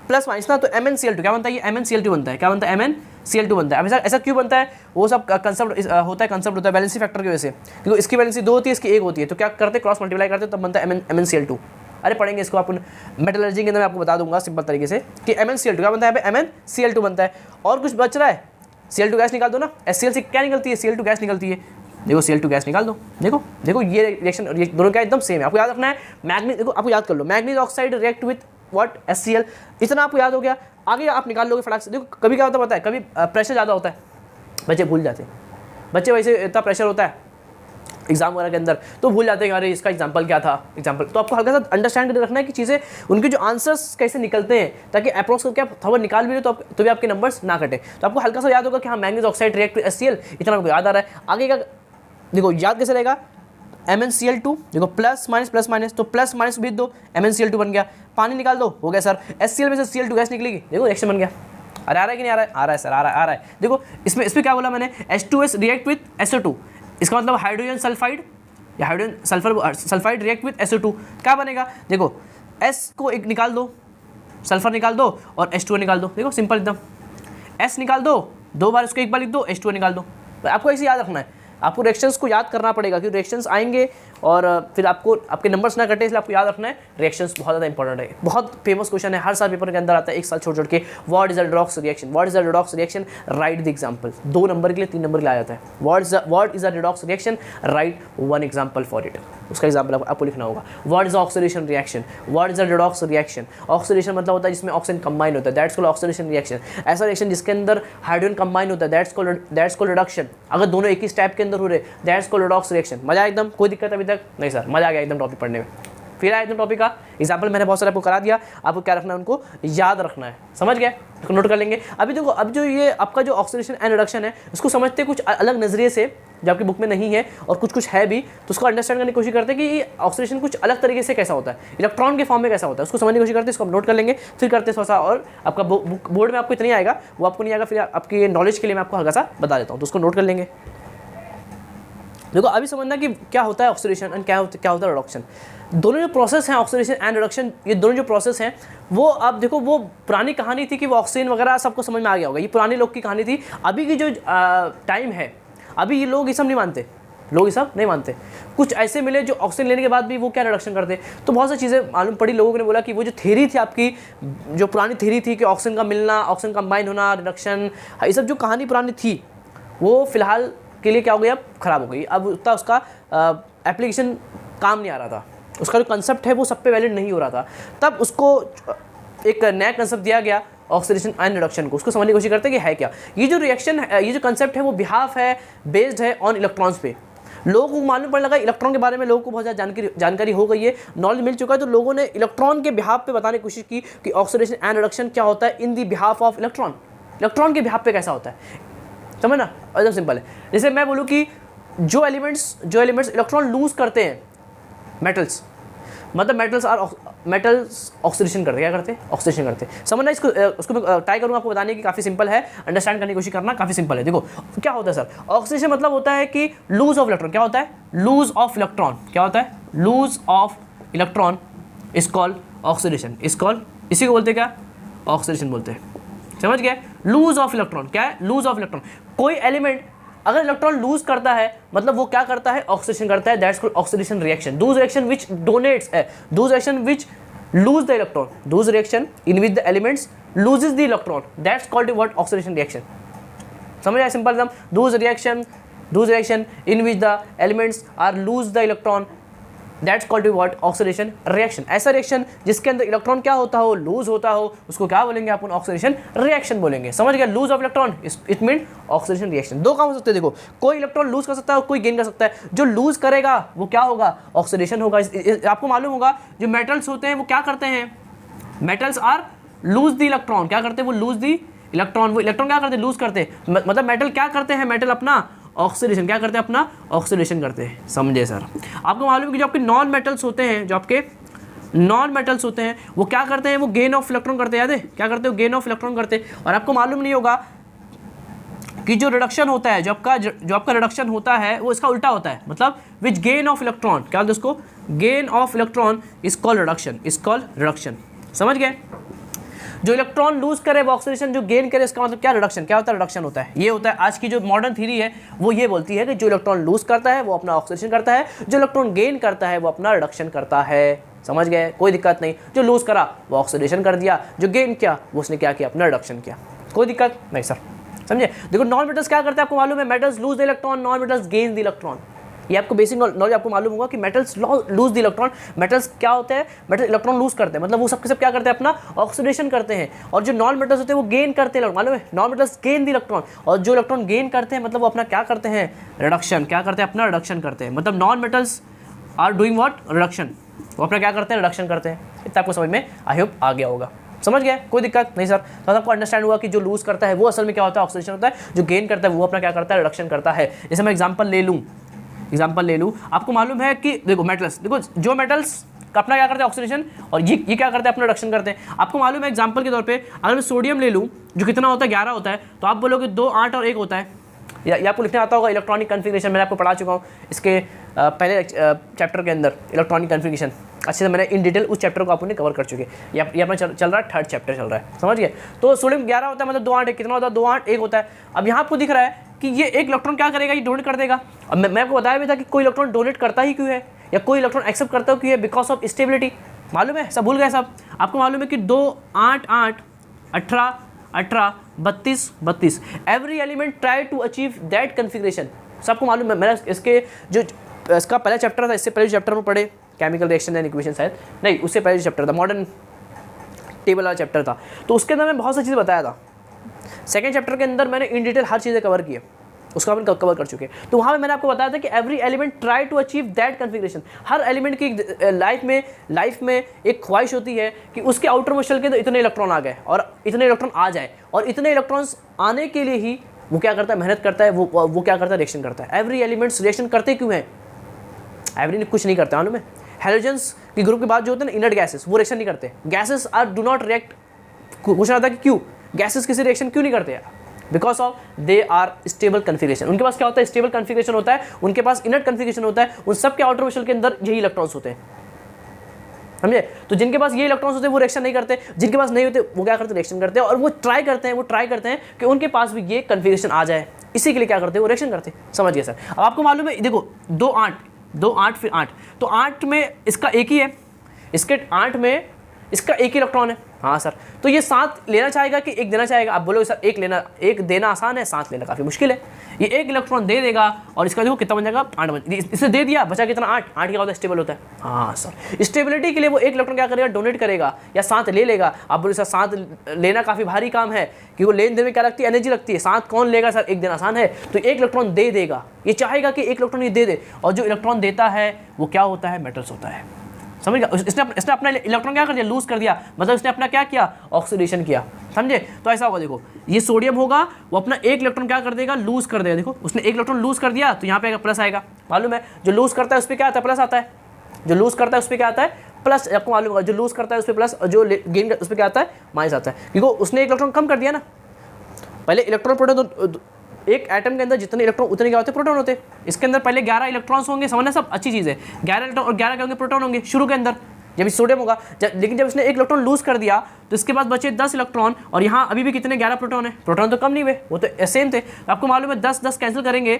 प्लस माइनस ना, तो MnCl2 क्या बनता है, ये MnCl2 बनता है, क्या बनता है, MnCl2 बनता है। अब ऐसा क्यों बनता है, वो सब कंसेप्ट होता है बैलेंसी फैक्टर की वजह से, क्योंकि इसकी बैलेंसी 2 होती है, इसकी 1 होती है, तो क्या करते क्रॉस मल्टीप्लाई करते तब बनता है MnCl2। अरे पढ़ेंगे इसको अपन मेटलर्जी के अंदर, मैं आपको बता दूंगा सिंपल तरीके से कि MnCl2 क्या बनता है, यहाँ पे MnCl2 बनता है। और कुछ बच रहा है, Cl2 गैस निकाल दो ना, HCl से क्या निकलती है, Cl2 गैस निकलती है, देखो Cl2 गैस निकाल दो। देखो ये रिएक्शन दोनों क्या एकदम सेम है, आपको याद रखना है। मैग्नीज, देखो आपको याद कर लो, manganese oxide react with what, HCl, इतना आपको याद हो गया। आगे आप निकाल लोगे फटाक से। देखो कभी क्या होता है, कभी प्रेशर ज़्यादा होता है, बच्चे भूल जाते हैं, बच्चे वैसे इतना प्रेशर होता है एग्जाम वगैरह के अंदर तो भूल जाते हैं, अरे इसका एग्जाम्पल क्या था, एग्जाम्पल। तो आपको हल्का सा अंडरस्टैंड करके रखना है कि चीज़ें, उनके जो आंसर्स कैसे निकलते हैं, ताकि अप्रोक्स करके आप थोड़ा निकाल भी लो तो भी आपके नंबर्स ना कटे। तो आपको हल्का सा याद होगा कि हाँ manganese oxide react with HCl, इतना आपको याद आ रहा है। आगे का देखो याद कैसे रहेगा, MnCl2, देखो प्लस माइनस, तो प्लस माइनस भेज दो, MnCl2 बन गया, पानी निकाल दो, हो गया सर, HCl में से Cl2 गैस निकलेगी, देखो रिएक्शन बन गया। अरे आ रहा है कि नहीं आ रहा है, आ रहा है सर, आ रहा है। देखो इसमें क्या बोला मैंने, H2S रिएक्ट विथ SO2, इसका मतलब हाइड्रोजन सल्फाइड या hydrogen sulphide react with SO2, क्या बनेगा, देखो S को एक निकाल दो, सल्फर निकाल दो और H2O निकाल दो, देखो सिंपल एकदम, S निकाल दो, 2 बार इसको एक बार लिख दो, H2O निकाल दो। आपको ऐसे याद रखना है, आपको रिएक्शंस को याद करना पड़ेगा, क्योंकि रिएक्शंस आएंगे और फिर आपको आपके नंबर्स ना कटे, इसलिए आपको याद रखना है। रिएक्शंस बहुत ज़्यादा इंपॉर्टेंट है, बहुत फेमस क्वेश्चन है, हर साल पेपर के अंदर आता है, एक साल छोड़ के। What is a redox reaction, what is a redox reaction, right the example. 2 number के लिए 3 नंबर के लिए आ जाता है। What is a redox reaction, right 1 example for it, उसका एग्जांपल आपको लिखना होगा। What is oxidation reaction, what is a redox reaction, oxidation मतलब होता है जिसमें ऑक्सीजन कंबाइन होता है, दैट्स कॉल्ड ऑक्सीडेशन रिएक्शन। ऐसा रिएक्शन जिसके अंदर हाइड्रोजन कंबाइन होता है, दैट्स कॉल्ड रिडक्शन। अगर दोनों एक ही स्टेप के अंदर हो रहे, दैट्स कॉल्ड रेडॉक्स रिएक्शन। मजा एकदम, कोई दिक्कत अभी तक नहीं सर, मजा आ गया एकदम टॉपिक पढ़ने में। फिर आया टॉपिक का एग्जाम्पल मैंने बहुत सारे आपको करा दिया, आपको क्या रखना है, उनको याद रखना है, समझ गए, तो नोट कर लेंगे। अभी देखो, अब जो ये आपका जो ऑक्सीडेशन एंड रिडक्शन है, उसको समझते कुछ अलग नज़रिए से, जो आपकी बुक में नहीं है और कुछ है भी, तो उसको अंडरस्टैंड करने की कोशिश करते हैं कि ये ऑक्सीडेशन कुछ अलग तरीके से कैसा होता है, इलेक्ट्रॉन के फॉर्म में कैसा होता है, उसको समझने की कोशिश करते हैं। इसको हम नोट कर लेंगे, फिर करते हैं थोड़ा सा, और आपका बोर्ड में आपको इतना ही आएगा, वो आपको नहीं आएगा, फिर आपकी नॉलेज के लिए मैं आपको हल्का सा बता देता हूँ, तो उसको नोट कर लेंगे। देखो अभी समझना कि क्या होता है ऑक्सीडेशन एंड क्या होता है रिडक्शन। दोनों जो प्रोसेस हैं, ऑक्सीडेशन एंड रिडक्शन, ये दोनों जो प्रोसेस हैं, वो आप देखो, वो पुरानी कहानी थी कि वो ऑक्सीजन वगैरह सबको समझ में आ गया होगा, ये पुराने लोग की कहानी थी। अभी की जो टाइम है, अभी ये लोग ये सब नहीं मानते, लोग ये सब नहीं मानते। कुछ ऐसे मिले जो ऑक्सीजन लेने के बाद भी वो क्या रिडक्शन करते, तो बहुत सी चीज़ें मालूम पड़ी। लोगों ने बोला कि वो जो थ्योरी थी आपकी, जो पुरानी थ्योरी थी कि ऑक्सीजन का मिलना, ऑक्सीजन कंबाइन होना, रिडक्शन, ये सब जो कहानी पुरानी थी, वो फिलहाल के लिए क्या हो गई, अब ख़राब हो गई। अब उतना उसका एप्लीकेशन काम नहीं आ रहा था, उसका जो कंसेप्ट है वो सब पे वैलिड नहीं हो रहा था। तब उसको एक नया कंसेप्ट दिया गया ऑक्सीडेशन एंड रिडक्शन को, उसको समझने की कोशिश करते हैं कि है क्या। ये जो रिएक्शन है, ये जो कंसेप्ट है, वो बिहाफ है, बेस्ड है ऑन इलेक्ट्रॉन्स पे। लोगों को मालूम पड़ने लगा इलेक्ट्रॉन के बारे में, लोगों को बहुत ज़्यादा जानकारी हो गई है, नॉलेज मिल चुका है, तो लोगों ने इलेक्ट्रॉन के बिहाफ पे बताने की कोशिश की कि ऑक्सीडेशन एंड रिडक्शन क्या होता है इन दी बिहाफ ऑफ इलेक्ट्रॉन, इलेक्ट्रॉन के बिहाफ पे कैसा होता है, समझ ना, एकदम सिंपल है। जैसे मैं बोलूँ कि जो एलिमेंट्स इलेक्ट्रॉन लूज करते हैं, मेटल्स, मतलब मेटल्स ऑक्सीडेशन करते हैं, क्या करते हैं, ऑक्सीडेशन करते हैं, समझना। उसको मैं ट्राई करूँगा आपको बताने की, काफ़ी सिंपल है, अंडरस्टैंड करने की कोशिश करना, काफ़ी सिंपल है। देखो क्या होता है सर, ऑक्सीडेशन मतलब होता है कि लूज ऑफ इलेक्ट्रॉन, क्या होता है, लूज ऑफ इलेक्ट्रॉन, क्या होता है, lose of electron is called oxidation, is called, इसी को बोलते हैं क्या, ऑक्सीडेशन बोलते हैं, समझ गए। लूज ऑफ इलेक्ट्रॉन क्या है, लूज ऑफ इलेक्ट्रॉन, कोई एलिमेंट अगर इलेक्ट्रॉन लूज करता है, मतलब वो क्या करता है, ऑक्सीडेशन करता है, that's called oxidation reaction. Those reaction which donates, those reaction which lose the electron, those reaction in which the elements loses the electron, that's called what, oxidation reaction. समझ आया, सिंपल एकदम। Those reaction in which the elements are lose the electron, that's called what, oxidation reaction. ऐसा reaction जिसके अंदर electron क्या होता हो, loose होता हो, उसको क्या बोलेंगे अपन, ऑक्सीडेशन रिएक्शन बोलेंगे, समझ गया। Lose of electron it mean oxidation reaction. दो काम हो सकते हैं, देखो, कोई इलेक्ट्रॉन लूज कर सकता है और कोई गेन कर सकता है। जो लूज करेगा वो क्या होगा, ऑक्सीडेशन होगा। आपको मालूम होगा जो मेटल्स होते हैं वो क्या करते हैं, metals are lose the electron, क्या करते हैं, वो लूज द इलेक्ट्रॉन, वो इलेक्ट्रॉन क्या करते हैं, लूज करते हैं, मतलब मेटल क्या करते हैं, मेटल अपना ऑक्सीडेशन, क्या करते हैं, अपना ऑक्सीडेशन करते हैं, समझे सर। आपको मालूम है कि जो आपके नॉन मेटल्स होते हैं, जो आपके नॉन मेटल्स होते हैं, वो क्या करते हैं, वो गेन ऑफ इलेक्ट्रॉन करते हैं, याद है, क्या करते हैं, गेन ऑफ इलेक्ट्रॉन करते हैं। और आपको मालूम नहीं होगा कि जो रिडक्शन होता है, जो आपका रिडक्शन होता है, वो इसका उल्टा होता है, मतलब विच गेन ऑफ इलेक्ट्रॉन, क्या बोलते हैं उसको, gain of electron is called reduction, is called reduction, समझ गए। जो इलेक्ट्रॉन लूज करे वो ऑक्सीडेशन, जो गेन करे इसका मतलब क्या, रिडक्शन। क्या होता है, रिडक्शन होता है। ये होता है आज की जो मॉडर्न थ्योरी है, वो ये बोलती है कि जो इलेक्ट्रॉन लूज करता है वो अपना ऑक्सीडेशन करता है, जो इलेक्ट्रॉन गेन करता है वो अपना रिडक्शन करता है, समझ गए, कोई दिक्कत नहीं। जो लूज करा वो ऑक्सीडेशन कर दिया, जो गेन किया वो उसने क्या किया, अपना रिडक्शन किया, कोई दिक्कत नहीं सर, समझे। देखो नॉन मेटल्स क्या करते हैं, आपको मालूम है, metals loose the electron, non metals gain the electron. ये आपको बेसिक नॉलेज आपको मालूम होगा कि metals loose the electron, metals क्या होते हैं, मेटल इलेक्ट्रॉन लूज करते हैं, मतलब वो सब के सब क्या करते हैं, अपना ऑक्सीडेशन करते हैं। और जो नॉन मेटल्स होते हैं वो गेन करते हैं, मालूम है, non metals gain the electron, और जो इलेक्ट्रॉन गेन करते हैं मतलब वो अपना क्या करते हैं, रिडक्शन, क्या करते हैं, अपना रिडक्शन करते हैं। मतलब non metals are doing what, reduction, वो अपना क्या करते हैं, रिडक्शन करते हैं। इतना आपको समझ में आई होप आ गया होगा, समझ गए, कोई दिक्कत नहीं सर। तो आपको अंडरस्टैंड हुआ कि जो लूज करता है वो असल में क्या होता है, ऑक्सीडेशन होता है, जो गेन करता है वो अपना क्या करता है, रिडक्शन करता है। जैसे मैं एग्जांपल ले लूँ, आपको मालूम है कि देखो मेटल्स, देखो जो मेटल्स अपना क्या करते हैं, ऑक्सीडेशन, और ये क्या करते हैं, अपना रिडक्शन करते हैं। आपको मालूम है एग्जांपल के तौर पे अगर मैं सोडियम ले लूँ, जो कितना होता है, 11 होता है, तो आप बोलोगे 2, 8 और 1 होता है, या आपको लिखना आता होगा इलेक्ट्रॉनिक कन्फिग्रेशन, मैंने आपको पढ़ा चुका हूँ इसके पहले चैप्टर के अंदर, इलेक्ट्रॉनिक कन्फिग्रेशन अच्छे से मैंने इन डिटेल उस चैप्टर को आपने कवर कर चुके हैं। ये अपना चल रहा है, 3rd चैप्टर चल रहा है, समझ गए। तो सोडियम 11 होता है, मतलब 2, 8 कितना होता है, 2, 8 1 होता है। अब यहाँ आपको दिख रहा है कि ये एक इलेक्ट्रॉन क्या करेगा, ये डोनेट कर देगा। अब मैं आपको बताया भी था कि कोई इलेक्ट्रॉन डोनेट करता ही क्यों है, या कोई इलेक्ट्रॉन एक्सेप्ट करता क्यों है, बिकॉज ऑफ स्टेबिलिटी। मालूम है, सब भूल गए सब। आपको मालूम है कि 2, 8, 8, 18, 18, 32, 32, every element try to achieve that configuration. सबको मालूम है, मैंने इसका पहला चैप्टर था, इससे पहले चैप्टर में पढ़े केमिकल रिएक्शन एंड इक्वेशन, शायद नहीं, उससे पहले चैप्टर था, मॉडर्न टेबल वाला चैप्टर था, तो उसके अंदर मैं बहुत सारी चीज़ें बताया था। 2nd चैप्टर के अंदर मैंने इन डिटेल हर चीज़ें कवर की है, उसको अपन कवर कर चुके हैं। तो वहाँ पे मैंने आपको बताया था कि every element try to achieve that configuration. हर एलिमेंट की लाइफ में एक ख्वाहिश होती है कि उसके आउटर मोस्ट शेल के अंदर इतने इलेक्ट्रॉन आ गए और इतने इलेक्ट्रॉन आ जाए, और इतने इलेक्ट्रॉन्स आने के लिए ही वो क्या करता है, मेहनत करता है, वो क्या करता है, रिएक्शन करता है। एवरी एलिमेंट्स रिएक्शन करते क्यों हैं? एवरी कुछ नहीं करता मालूम है। हेलोजेंस की ग्रुप के बाद जो होते हैं ना इनर्ट गैसेस, वो रिएक्शन नहीं करते। Gases are do not react. पूछना था कि क्यों गैसेस किसी रिएक्शन क्यों नहीं करते यार? Because of they are stable configuration. उनके पास क्या होता है, स्टेबल कन्फिग्रेशन होता है, उनके पास इनर्ट कन्फिग्रेशन होता है, उन सब के आउटर मोस्ट शेल के अंदर यही इलेक्ट्रॉन्स होते हैं, समझे? तो जिनके पास ये इलेक्ट्रॉन्स होते हैं वो रिएक्शन नहीं करते, जिनके पास नहीं होते वो क्या करते हैं, रिएक्शन करते हैं। और वो ट्राई करते हैं कि उनके पास भी ये कन्फिग्रेशन आ जाए, इसी के लिए क्या करते हैं, वो रिएक्शन करते हैं। समझ गए सर? अब आपको मालूम है, देखो 2 8 फिर 8, तो 8 में इसका एक ही है, इसके 8 में इसका एक ही इलेक्ट्रॉन है। हाँ सर, तो ये 7 लेना चाहेगा कि 1 देना चाहेगा? आप बोलो सर एक देना आसान है, 7 लेना काफ़ी मुश्किल है। ये 1 इलेक्ट्रॉन दे देगा और इसका देखो कितना बन जाएगा, 8 बन, इसे दे दिया, बचा कितना, 8 क्या होता है, स्टेबल होता है। हाँ सर, स्टेबिलिटी के लिए वो 1 इलेक्ट्रॉन क्या करेगा, डोनेट करेगा या 7 ले लेगा। आप बोलो सर 7 लेना काफ़ी भारी काम है, कि वो लेन देन में क्या लगती है, एनर्जी लगती है। 7 कौन लेगा सर, 1 देना आसान है। तो 1 इलेक्ट्रॉन दे देगा, ये चाहेगा कि 1 इलेक्ट्रॉन ये दे दे, और जो इलेक्ट्रॉन देता है वो क्या होता है, मेटल्स होता है। समझ गया? इसने अपना इलेक्ट्रॉन क्या कर दिया, लूज कर दिया, मतलब इसने अपना क्या किया, ऑक्सीडेशन किया, समझे? तो ऐसा होगा, देखो ये सोडियम होगा, वो अपना 1 इलेक्ट्रॉन क्या कर देगा, लूज कर देगा। देखो उसने 1 इलेक्ट्रॉन लूज कर दिया, तो यहाँ पे प्लस आएगा। मालूम है, जो लूज करता है उस पर क्या आता है, प्लस आता है। जो लूज करता है उस पर क्या आता है, प्लस। आपको मालूम होगा, जो लूज करता है उस पर प्लस, और जो गेन उस पर क्या आता है, माइनस आता है, क्योंकि उसने 1 इलेक्ट्रॉन कम कर दिया ना। पहले इलेक्ट्रॉन प्रोटॉन, एक एटम के अंदर जितने इलेक्ट्रॉन उतने क्या होते हैं, प्रोटॉन होते हैं। इसके अंदर पहले 11 इलेक्ट्रॉन्स होंगे, समझना सब अच्छी चीज़ है। 11 इलेक्ट्रॉन और 11 क्या होंगे, प्रोटॉन होंगे शुरू के अंदर, जब सोडियम होगा। लेकिन जब इसने 1 इलेक्ट्रॉन लूज कर दिया तो इसके पास बचे 10 इलेक्ट्रॉन, और यहाँ अभी भी कितने, 11 प्रोटॉन है। प्रोटॉन तो कम नहीं हुए, वो तो सेम थे। आपको मालूम है 10 कैंसिल करेंगे,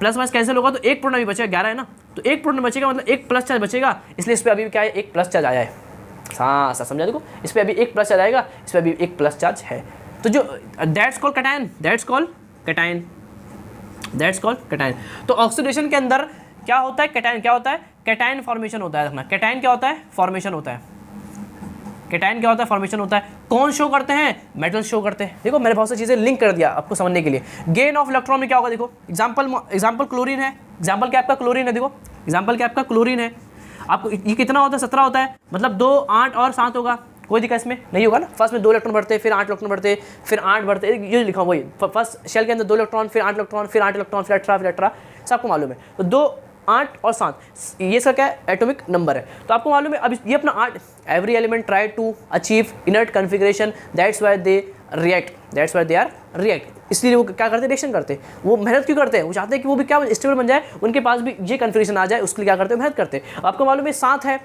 प्लस माइनस कैंसिल होगा, तो 1 प्रोटॉन भी बचेगा, 11 है ना, तो 1 प्रोटॉन बचेगा, मतलब 1 प्लस चार्ज बचेगा। इसलिए इस पर अभी क्या है, 1 प्लस चार्ज आया है। हाँ सर, समझा? देखो इस पर अभी 1 प्लस चार्ज आएगा, इस पर अभी 1 प्लस चार्ज है। तो जो दैट्स कॉल्ड कैटायन। तो ऑक्सीडेशन के अंदर क्या होता है, कैटायन क्या होता है, कैटायन फॉर्मेशन होता है। देखना कैटायन क्या होता है, फॉर्मेशन होता है। कैटायन क्या होता है, फॉर्मेशन होता है। कौन शो करते हैं, मेटल शो करते हैं। देखो मैंने बहुत सारी चीज़ें लिंक कर दिया आपको समझने के लिए। गेन ऑफ इलेक्ट्रॉन में क्या होगा, देखो एग्जाम्पल क्लोरीन है। एग्जाम्पल क्या आपका क्लोरीन है, देखो एग्जाम्पल क्या आपका क्लोरीन है। आपको ये कितना होता है, 17 होता है, मतलब 2 8 और 7 होगा। कोई दिक्कत इसमें नहीं होगा ना। फर्स्ट में 2 इलेक्ट्रॉन बढ़ते, फिर 8 इलेक्ट्रॉन बढ़ते, फिर 8 बढ़ते, ये लिखा वही। फर्स्ट शेल के अंदर 2 इलेक्ट्रॉन, फिर 8 इलेक्ट्रॉन, फिर 8 इलेक्ट्रॉन, फिर 18 सबको मालूम है। तो 2 8 और 7 ये इसका क्या है, एटॉमिक नंबर है। तो आपको मालूम है अब ये अपना 8, every element try to achieve inert configuration, that's why they are react. इसलिए वो क्या करते हैं, रिएक्शन करते हैं। वो मेहनत क्यों करते हैं, वो चाहते हैं कि वो भी क्या स्टेबल बन जाए, उनके पास भी ये कन्फिग्रेशन आ जाए, उसके लिए क्या करते हैं, मेहनत करते हैं। आपको मालूम है 7 है,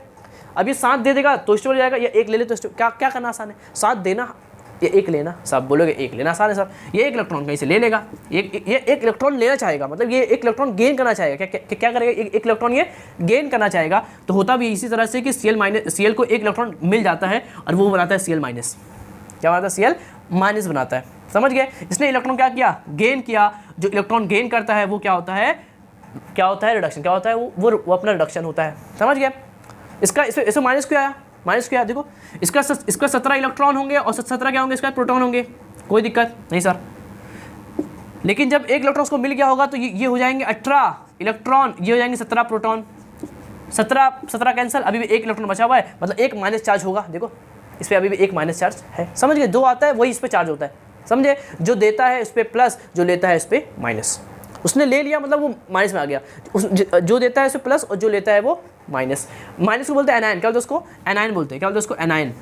अब ये 7 दे देगा तो स्टेबल जाएगा, या 1 ले ले तो क्या करना आसान है, 7 देना या 1 लेना। सब बोलोगे 1 लेना आसान है सर, ये 1 इलेक्ट्रॉन कहीं से ले लेगा, ये 1 इलेक्ट्रॉन लेना चाहेगा, मतलब ये 1 इलेक्ट्रॉन गेन करना चाहेगा। क्या करेगा, 1 इलेक्ट्रॉन ये गेन करना चाहेगा। तो होता भी इसी तरह से कि Cl को 1 इलेक्ट्रॉन मिल जाता है और वो बनाता है Cl-। क्या बनाता है, Cl- बनाता है। समझ गए? इसने इलेक्ट्रॉन क्या किया, गेन किया। जो इलेक्ट्रॉन गेन करता है वो क्या होता है, रिडक्शन। क्या होता है, वो अपना रिडक्शन होता है। समझ गए? इसमें माइनस क्यों आया, देखो इसका 17 इलेक्ट्रॉन होंगे और 17 क्या होंगे, इसका प्रोटॉन होंगे। कोई दिक्कत नहीं सर। लेकिन जब 1 इलेक्ट्रॉन उसको मिल गया होगा तो ये हो जाएंगे 18 इलेक्ट्रॉन, ये हो जाएंगे 17 प्रोटॉन। 17 कैंसिल, अभी भी 1 इलेक्ट्रॉन बचा हुआ है, मतलब 1 माइनस चार्ज होगा। देखो इस पर अभी भी 1 माइनस चार्ज है। समझ गए? जो आता है वही इस पर चार्ज होता है। समझे? जो देता है इस पर प्लस, जो लेता है इस पर माइनस। उसने ले लिया मतलब वो माइनस में आ गया। जो देता है इस पर प्लस और जो लेता है वो माइनस को बोलते हैं एनायन। क्या बोलते हैं उसको, एनायन बोलते हैं। क्या बोलते हैं उसको, एनायन।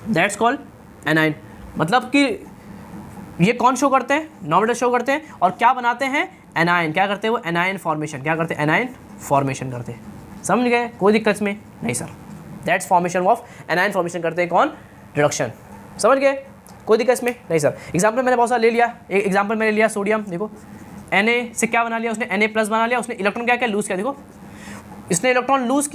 That's called anion. मतलब कि ये कौन शो करते हैं, नॉर्मल शो करते हैं, और क्या बनाते हैं, एनायन। क्या करते हैं वो, एनायन फॉर्मेशन। क्या करते हैं, एनायन फॉर्मेशन करते हैं। समझ गए? कोई दिक्कत इसमें नहीं sir. That's formation of anion formation करते हैं कौन, रिडक्शन। समझ गए? कोई दिक्कत इसमें नहीं सर। एग्जाम्पल मैंने बहुत सारा ले लिया। एक एग्जाम्पल मैंने लिया सोडियम। देखो Na से क्या बना लिया उसने, Na+ बना लिया उसने। इलेक्ट्रॉन क्या लूज किया, देखो इसने इलेक्ट्रॉन लूज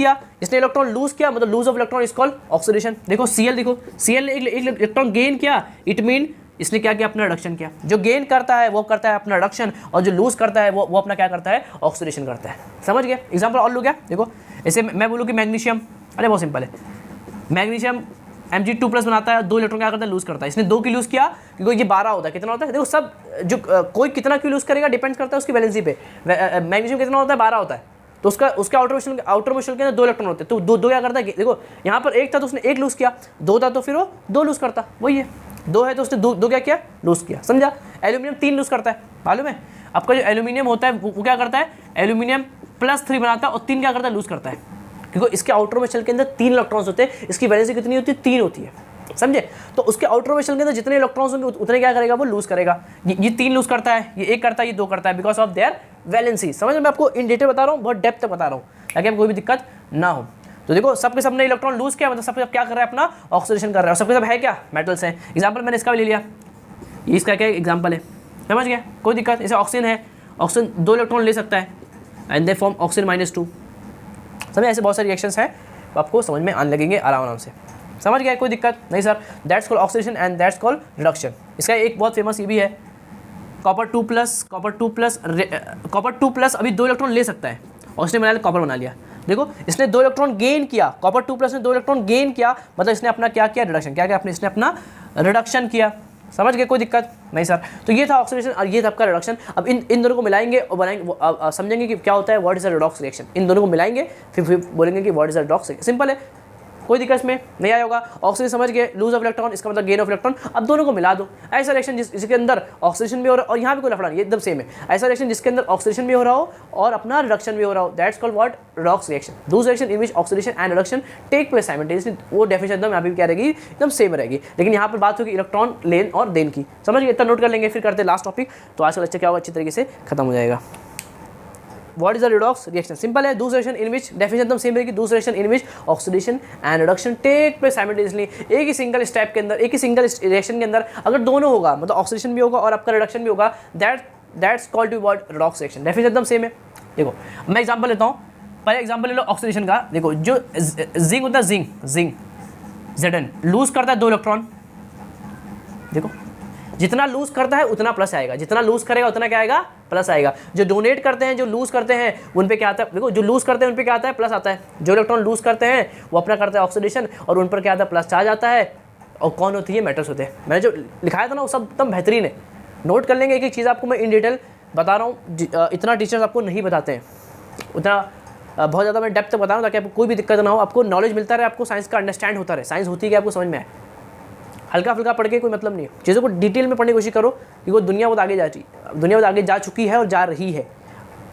किया, मतलब lose of electron is called oxidation. देखो Cl, देखो Cl ने एक इलेक्ट्रॉन गेन किया, इट मीन इसने क्या किया, अपना रिडक्शन किया। जो गेन करता है वो करता है अपना रिडक्शन, और जो लूज करता है वो अपना क्या करता है, ऑक्सीडेशन करता है। समझ गए? एग्जाम्पल और लो क्या, देखो ऐसे मैं बोलूँ कि मैग्नीशियम, अरे बहुत सिंपल है, मैग्नीशियम Mg2+ बनाता है, 2 इलेक्ट्रॉन क्या करता है, लूज करता है। इसने 2 की लूज किया क्योंकि ये 12 होता है, कितना होता है देखो, सब जो कोई कितना क्यों लूज करेगा डिपेंड करता है उसकी वैलेंसी पे। मैग्नीशियम कितना होता है, 12 होता है, तो उसका आउटर मोशन के अंदर 2 इलेक्ट्रॉन होते हैं, तो दो क्या करता है, देखो यहाँ पर 1 था तो उसने 1 लूज किया, 2 था तो फिर वो 2 लूज करता, वही है, 2 है तो उसने दो क्या किया, लूज किया, समझा। एल्यूमिनियम 3 लूज करता है, मालूम है आपका, जो एल्यूमिनियम होता है वो क्या करता है, एल्यूमिनियम +3 बनाता है और 3 क्या करता है, लूज करता है, क्योंकि इसके आउटर में शेल के अंदर 3 इलेक्ट्रॉन्स होते हैं, इसकी वैलेंसी कितनी होती है, 3 होती है, समझे। तो उसके आउटर में शेल के अंदर जितने इलेक्ट्रॉन्स होंगे उतने क्या करेगा, वो लूज करेगा। ये 3 लूज करता है, ये 1 करता है, ये 2 करता है, बिकॉज ऑफ देयर वैलेंसी। समझ, मैं आपको इन डिटेल बता रहा हूँ, बहुत डेप्थ तक बता रहा हूँ ताकि आपको कोई भी दिक्कत ना हो। तो देखो सबके सब ने इलेक्ट्रॉन लूज किया, मतलब सब क्या कर रहा है, अपना ऑक्सीडेशन कर रहा है, और सबके सब है क्या, मेटल्स हैं। एग्जाम्पल मैंने इसका भी ले लिया, इसका क्या एग्जाम्पल है, समझ गया, कोई दिक्कत। जैसे ऑक्सीजन है, ऑक्सीजन 2 इलेक्ट्रॉन ले सकता है एंड दे फॉर्म ऑक्सीजन -2, समझे। ऐसे बहुत सारे रिएक्शंस हैं, आपको समझ में आने लगेंगे आराम से, समझ गया, कोई दिक्कत नहीं sir. That's called oxidation and that's called reduction. इसका एक बहुत फेमस ये भी है, कॉपर 2+ अभी 2 इलेक्ट्रॉन ले सकता है और उसने बना कॉपर बना लिया। देखो इसने 2 इलेक्ट्रॉन गेन किया, कॉपर 2+ ने 2 इलेक्ट्रॉन गेन किया, मतलब इसने अपना क्या किया, रिडक्शन, क्या किया इसने अपना रिडक्शन किया, समझ गए, कोई दिक्कत नहीं सर। तो ये था ऑक्सीडेशन और ये था आपका रिडक्शन। अब इन दोनों को मिलाएंगे और बनाएंगे, समझेंगे कि क्या होता है, what is a redox reaction. इन दोनों को मिलाएंगे फिर बोलेंगे कि what is a redox reaction. Simple है, कोई दिक्कत इसमें नहीं आया होगा। ऑक्सीजन समझ गए, लूज ऑफ इलेक्ट्रॉन, इसका मतलब गेन ऑफ इलेक्ट्रॉन। अब दोनों को मिला दो, ऐसा रिएक्शन जिसके अंदर ऑक्सीडेशन भी हो रहा है और यहाँ भी कोई लफड़ा नहीं, एकदम सेम है। ऐसा रिएक्शन जिसके अंदर ऑक्सीडेशन भी हो रहा हो और अपना रिडक्शन भी हो रहा हो, that's called what, redox reaction. दूसरा reaction in which oxidation and reduction take place simultaneously, वो डेफिनेशन एकदम यहाँ भी क्या रहेगी, एकदम सेम रहेगी, लेकिन यहाँ पर बात होगी इलेक्ट्रॉन लेन और देन की, समझ गए। इतना नोट कर लेंगे, फिर करते हैं लास्ट टॉपिक, तो आज का लेक्चर क्या होगा, अच्छी तरीके से खत्म हो जाएगा। What is the redox reaction? Simple है, दूसरा रिएक्शन इन विच डेफिनेशन एकदम सेम रहेगी, दूसरा reaction in which oxidation and reduction take place simultaneously. एक ही सिंगल स्टेप के अंदर, एक ही सिंगल रिएक्शन के अंदर अगर दोनों होगा, मतलब ऑक्सीडेशन भी होगा और आपका रिडक्शन भी होगा, that's called to what, redox reaction. Definition एकदम सेम है। देखो मैं एग्जांपल लेता हूँ, पहले एग्जांपल ले लो ऑक्सीडेशन का। देखो जो जिंक होता है, जिंक Zn लूज करता है 2 इलेक्ट्रॉन, देखो जितना लूज करता है उतना प्लस आएगा, जितना लूज करेगा उतना क्या आएगा, प्लस आएगा। जो डोनेट करते हैं, जो लूज करते हैं उन पे क्या आता है, देखो जो लूज करते हैं उन पे क्या आता है, प्लस आता है। जो इलेक्ट्रॉन लूज करते हैं वो अपना करता है ऑक्सीडेशन और उन पर क्या आता है, प्लस चार्ज आता है। और कौन होती है, मेटल्स होते हैं। मैंने जो लिखाया था ना वो सब एकदम बेहतरीन है, नोट कर लेंगे। एक एक चीज़ आपको मैं इन डिटेल बता रहा हूँ, इतना टीचर्स आपको नहीं बताते हैं, उतना बहुत ज़्यादा मैं डेप्थ बता रहा हूँ ताकि आपको कोई भी दिक्कत ना हो, आपको नॉलेज मिलता रहे, आपको साइंस का अंडरस्टैंड होता रहे। साइंस होती है कि आपको समझ में आए, हल्का फुल्का पढ़ के कोई मतलब नहीं है, चीज़ों को डिटेल में पढ़ने की कोशिश करो, क्योंकि दुनिया बहुत आगे जा चुकी है और जा रही है।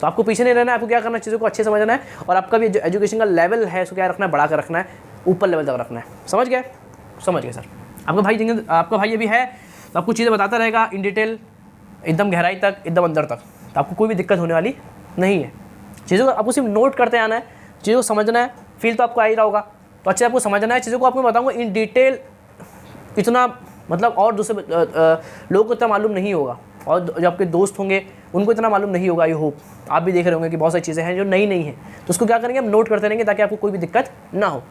तो आपको पीछे नहीं रहना है, आपको क्या करना है, चीज़ों को अच्छे समझना है और आपका भी जो एजुकेशन का लेवल है उसको क्या रखना है, बढ़ा कर रखना है, ऊपर लेवल तक रखना है। समझ गए सर। आपका भाई अभी है तो आपको चीज़ें बताता रहेगा इन डिटेल, एकदम गहराई तक, एकदम अंदर तक, तो आपको कोई भी दिक्कत होने वाली नहीं है। चीज़ों को आपको सिर्फ नोट करते आना है, चीज़ों को समझना है, फील तो आपको आ ही रहा होगा, तो अच्छे आपको समझना है। चीज़ों को आपको बताऊँगा इन डिटेल, इतना मतलब और दूसरे लोगों को इतना मालूम नहीं होगा, और जो आपके दोस्त होंगे उनको इतना मालूम नहीं होगा। आई होप आप भी देख रहे होंगे कि बहुत सारी चीज़ें हैं जो नई हैं, तो उसको क्या करेंगे, हम नोट करते रहेंगे ताकि आपको कोई भी दिक्कत ना हो।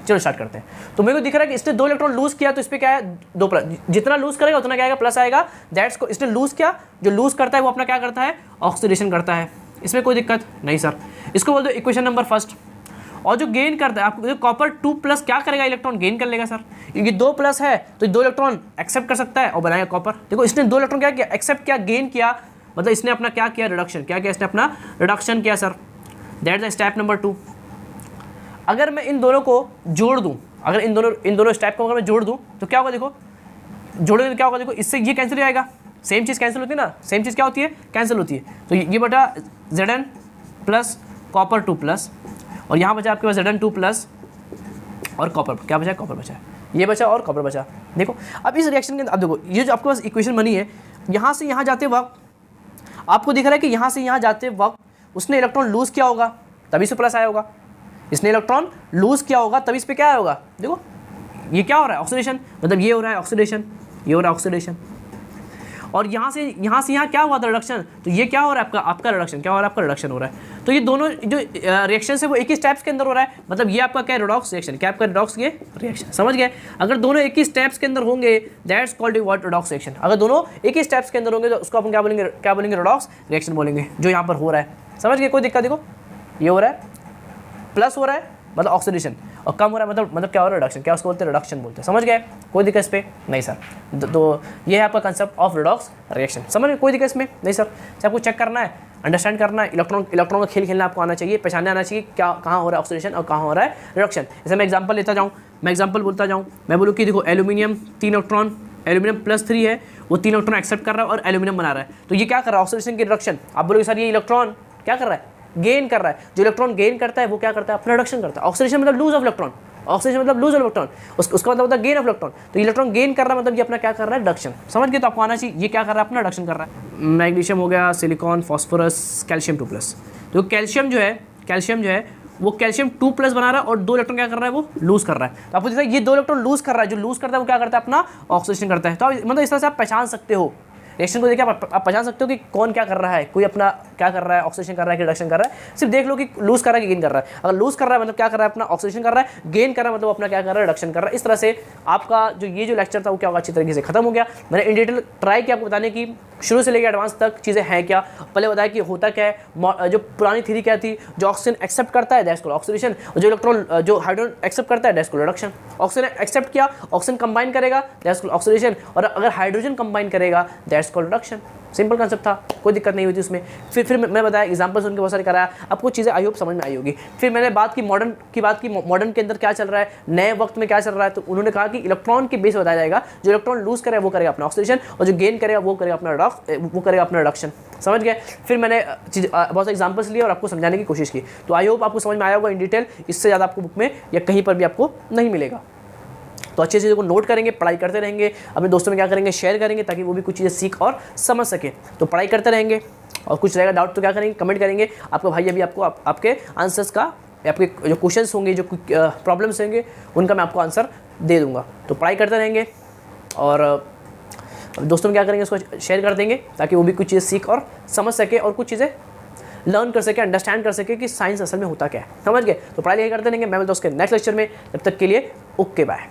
चलो स्टार्ट करते हैं। तो मेरे को दिख रहा है कि इसने 2 इलेक्ट्रॉन लूज किया, तो इस पर क्या है, 2 प्लस, जितना लूज करेगा उतना क्या आएगा, प्लस आएगा। दैट्स को इसने लूज किया, जो लूज करता है वो अपना क्या करता है, ऑक्सीडेशन करता है, इसमें कोई दिक्कत नहीं सर। इसको बोल दो इक्वेशन नंबर फर्स्ट। और जो गेन करता है, आपको कॉपर 2+ क्या करेगा, इलेक्ट्रॉन गेन कर लेगा सर, क्योंकि 2+ है तो 2 इलेक्ट्रॉन एक्सेप्ट कर सकता है और बनाएगा कॉपर। देखो इसने 2 इलेक्ट्रॉन क्या किया, एक्सेप्ट किया, गेन किया, मतलब इसने अपना क्या किया, रिडक्शन, क्या किया इसने अपना रिडक्शन किया sir. That the step number 2। अगर मैं इन दोनों को जोड़ दूँ, अगर इन दोनों स्टेप को अगर मैं जोड़ दूँ तो क्या होगा, देखो जोड़ेंगे तो क्या होगा, देखो इससे ये कैंसिल हो जाएगा, सेम चीज़ कैंसिल होती है ना, सेम चीज़ क्या होती है, कैंसिल होती है। तो ये बटा Zn प्लस कॉपर 2+, और यहाँ बचा आपके पास Zn 2+ और कॉपर, क्या बचा, कॉपर बचा, ये बचा और कॉपर बचा। देखो अब इस रिएक्शन के अंदर, अब देखो ये जो आपके पास इक्वेशन बनी है, यहाँ से यहाँ जाते वक्त आपको दिख रहा है कि यहाँ से यहाँ जाते वक्त उसने इलेक्ट्रॉन लूज़ किया होगा तभी से प्लस आया होगा, इसने इलेक्ट्रॉन लूज़ किया होगा तभी इस पर क्या आया होगा। देखो ये क्या हो रहा है, ऑक्सीडेशन, मतलब ये हो रहा है ऑक्सीडेशन, ये हो रहा है ऑक्सीडेशन, और यहाँ से यहाँ क्या हुआ था, रिडक्शन। तो ये क्या हो रहा है, आपका रिडक्शन, क्या हो रहा है, आपका रिडक्शन हो रहा है। तो ये दोनों जो रिएक्शन है वो एक ही स्टेप्स के अंदर हो रहा है, मतलब ये आपका क्या है, रिडॉक्स रिएक्शन, क्या आपका रिडॉक्स ये रिएक्शन, समझ गए। अगर दोनों एक ही स्टेप्स के अंदर होंगे, that's called what, redox reaction. अगर दोनों एक ही स्टेप्स के अंदर होंगे तो उसको अपन क्या बोलेंगे, रिडॉक्स रिएक्शन बोलेंगे, जो यहाँ पर हो रहा है। समझ गए, कोई दिक्कत, देखो ये हो रहा है, प्लस हो रहा है मतलब ऑक्सीडेशन, और कम हो रहा है मतलब क्या हो रहा है, रिडक्शन। क्या उसको बोलते हैं, रिडक्शन बोलते हैं। समझ गए, कोई दिक्कत इस पे नहीं सर। तो ये है आपका कंसेप्ट ऑफ रिडॉक्स रिएक्शन। समझ में कोई दिक्कत इसमें नहीं सर। चाहे आपको चेक करना है, अंडरस्टैंड करना है, इलेक्ट्रॉन का खेल खेलना आपको आना चाहिए, पहचानना आना चाहिए क्या कहाँ हो रहा है ऑक्सीडेशन और कहाँ हो रहा है रिडक्शन। जैसे मैं एग्जांपल लेता जाऊँ, मैं एग्जांपल बोलता जाऊँ, मैं बोलूँ कि देखो एल्यूमिनियम 3 इलेक्ट्रॉन, एल्यूमिनियम +3 है, वो 3 इलेक्ट्रॉन एक्सेप्ट कर रहा है और एल्यूमिनियम बना रहा है। तो ये क्या कर रहा है, ऑक्सीडेशन की रिडक्शन। आप बोलोगे सर ये इलेक्ट्रॉन क्या कर रहा है, गेन कर रहा है। जो इलेक्ट्रॉन गेन करता है वो क्या करता है, अपना रिडक्शन करता है। ऑक्सीडेशन मतलब लूज ऑफ इलेक्ट्रॉन, ऑक्सीडेशन मतलब लूज ऑफ इलेक्ट्रॉन, उसका मतलब होता है गेन ऑफ इलेक्ट्रॉन। तो इलेक्ट्रॉन गेन कर रहा है मतलब ये अपना क्या कर रहा है, रिडक्शन। समझ गए, तो आपको आना चाहिए ये क्या कर रहा है, अपना रिडक्शन कर रहा है। मैग्नीशियम हो गया, सिलिकॉन, फॉस्फोरस, कैल्शियम 2+। तो कैल्शियम जो है वो कैल्शियम 2+ बना रहा है और 2 इलेक्ट्रॉन क्या कर रहा है, वो लूज कर रहा है। तो आपको देखा ये 2 इलेक्ट्रॉन लूज कर रहा है, जो लूज करता है वो क्या करता है, अपना ऑक्सीडेशन करता है। तो मतलब इस तरह से आप पहचान सकते हो रिएक्शन को, देखिए आप पहचान सकते हो कि कौन क्या कर रहा है, कोई अपना क्या कर रहा है, ऑक्सीडेशन कर रहा है कि रिडक्शन कर रहा है। सिर्फ देख लो कि लूज कर रहा है कि गेन कर रहा है। अगर लूज कर रहा है मतलब क्या कर रहा है, अपना ऑक्सीडेशन कर रहा है, गेन कर रहा है मतलब अपना क्या कर रहा है, रिडक्शन कर रहा है। इस तरह से आपका जो लेक्चर था वो क्या होगा, अच्छी तरीके से खत्म हो गया। मैंने इन डिटेल ट्राई किया आपको बताने की शुरू से लेकर एडवांस तक चीज़ें हैं क्या। पहले बताया कि होता क्या है, जो पुरानी थ्योरी क्या थी, जो ऑक्सीजन एक्सेप्ट करता है दैट्स कॉल्ड ऑक्सीडेशन, और जो इलेक्ट्रॉन जो हाइड्रोजन एक्सेप्ट करता है that's called reduction. Oxygen accept किया, ऑक्सीजन कंबाइन करेगा दैट्स कॉल्ड ऑक्सीडेशन, और अगर हाइड्रोजन कंबाइन करेगा that's called reduction. Simple concept था, कोई दिक्कत नहीं हुई थी उसमें। फिर मैं बताया एग्जांपल्स उनके बहुत सारे कराया, आपको चीज़ें आई होप समझ में आई होगी। फिर मैंने बात की मॉडर्न के अंदर क्या चल रहा है, नए वक्त में क्या चल रहा है। तो उन्होंने कहा कि इलेक्ट्रॉन के बेस बताया जाएगा, जो इलेक्ट्रॉन लूज करेगा वो करेगा अपना ऑक्सीडेशन, और जो गेन करेगा वो करेगा अपना रिडक्शन। समझ गए। फिर मैंने बहुत सारे एग्जांपल्स लिए और आपको समझाने की कोशिश की। तो आई होप आपको समझ में आया होगा इन डिटेल। इससे ज़्यादा आपको बुक में या कहीं पर भी आपको नहीं मिलेगा। तो अच्छी चीज़ों को नोट करेंगे, पढ़ाई करते रहेंगे, अपने दोस्तों में क्या करेंगे, शेयर करेंगे, ताकि वो भी कुछ चीज़ें सीख और समझ सके। तो पढ़ाई करते रहेंगे, और कुछ रहेगा डाउट तो क्या करेंगे, कमेंट करेंगे। आपका भाई अभी आपको आपके आंसर्स का, आपके जो क्वेश्चंस होंगे, जो प्रॉब्लम्स होंगे, उनका मैं आपको आंसर दे दूँगा। तो पढ़ाई करते रहेंगे और दोस्तों में क्या करेंगे, उसको शेयर कर देंगे, ताकि वो भी कुछ चीज़ें सीख और समझ सके और कुछ चीज़ें लर्न कर सके, अंडरस्टैंड कर सके कि साइंस असल में होता क्या है। समझ गए। तो पढ़ाई करते रहेंगे। मैं मिलता हूँ उसके नेक्स्ट लेक्चर में। तब तक के लिए ओके बाय।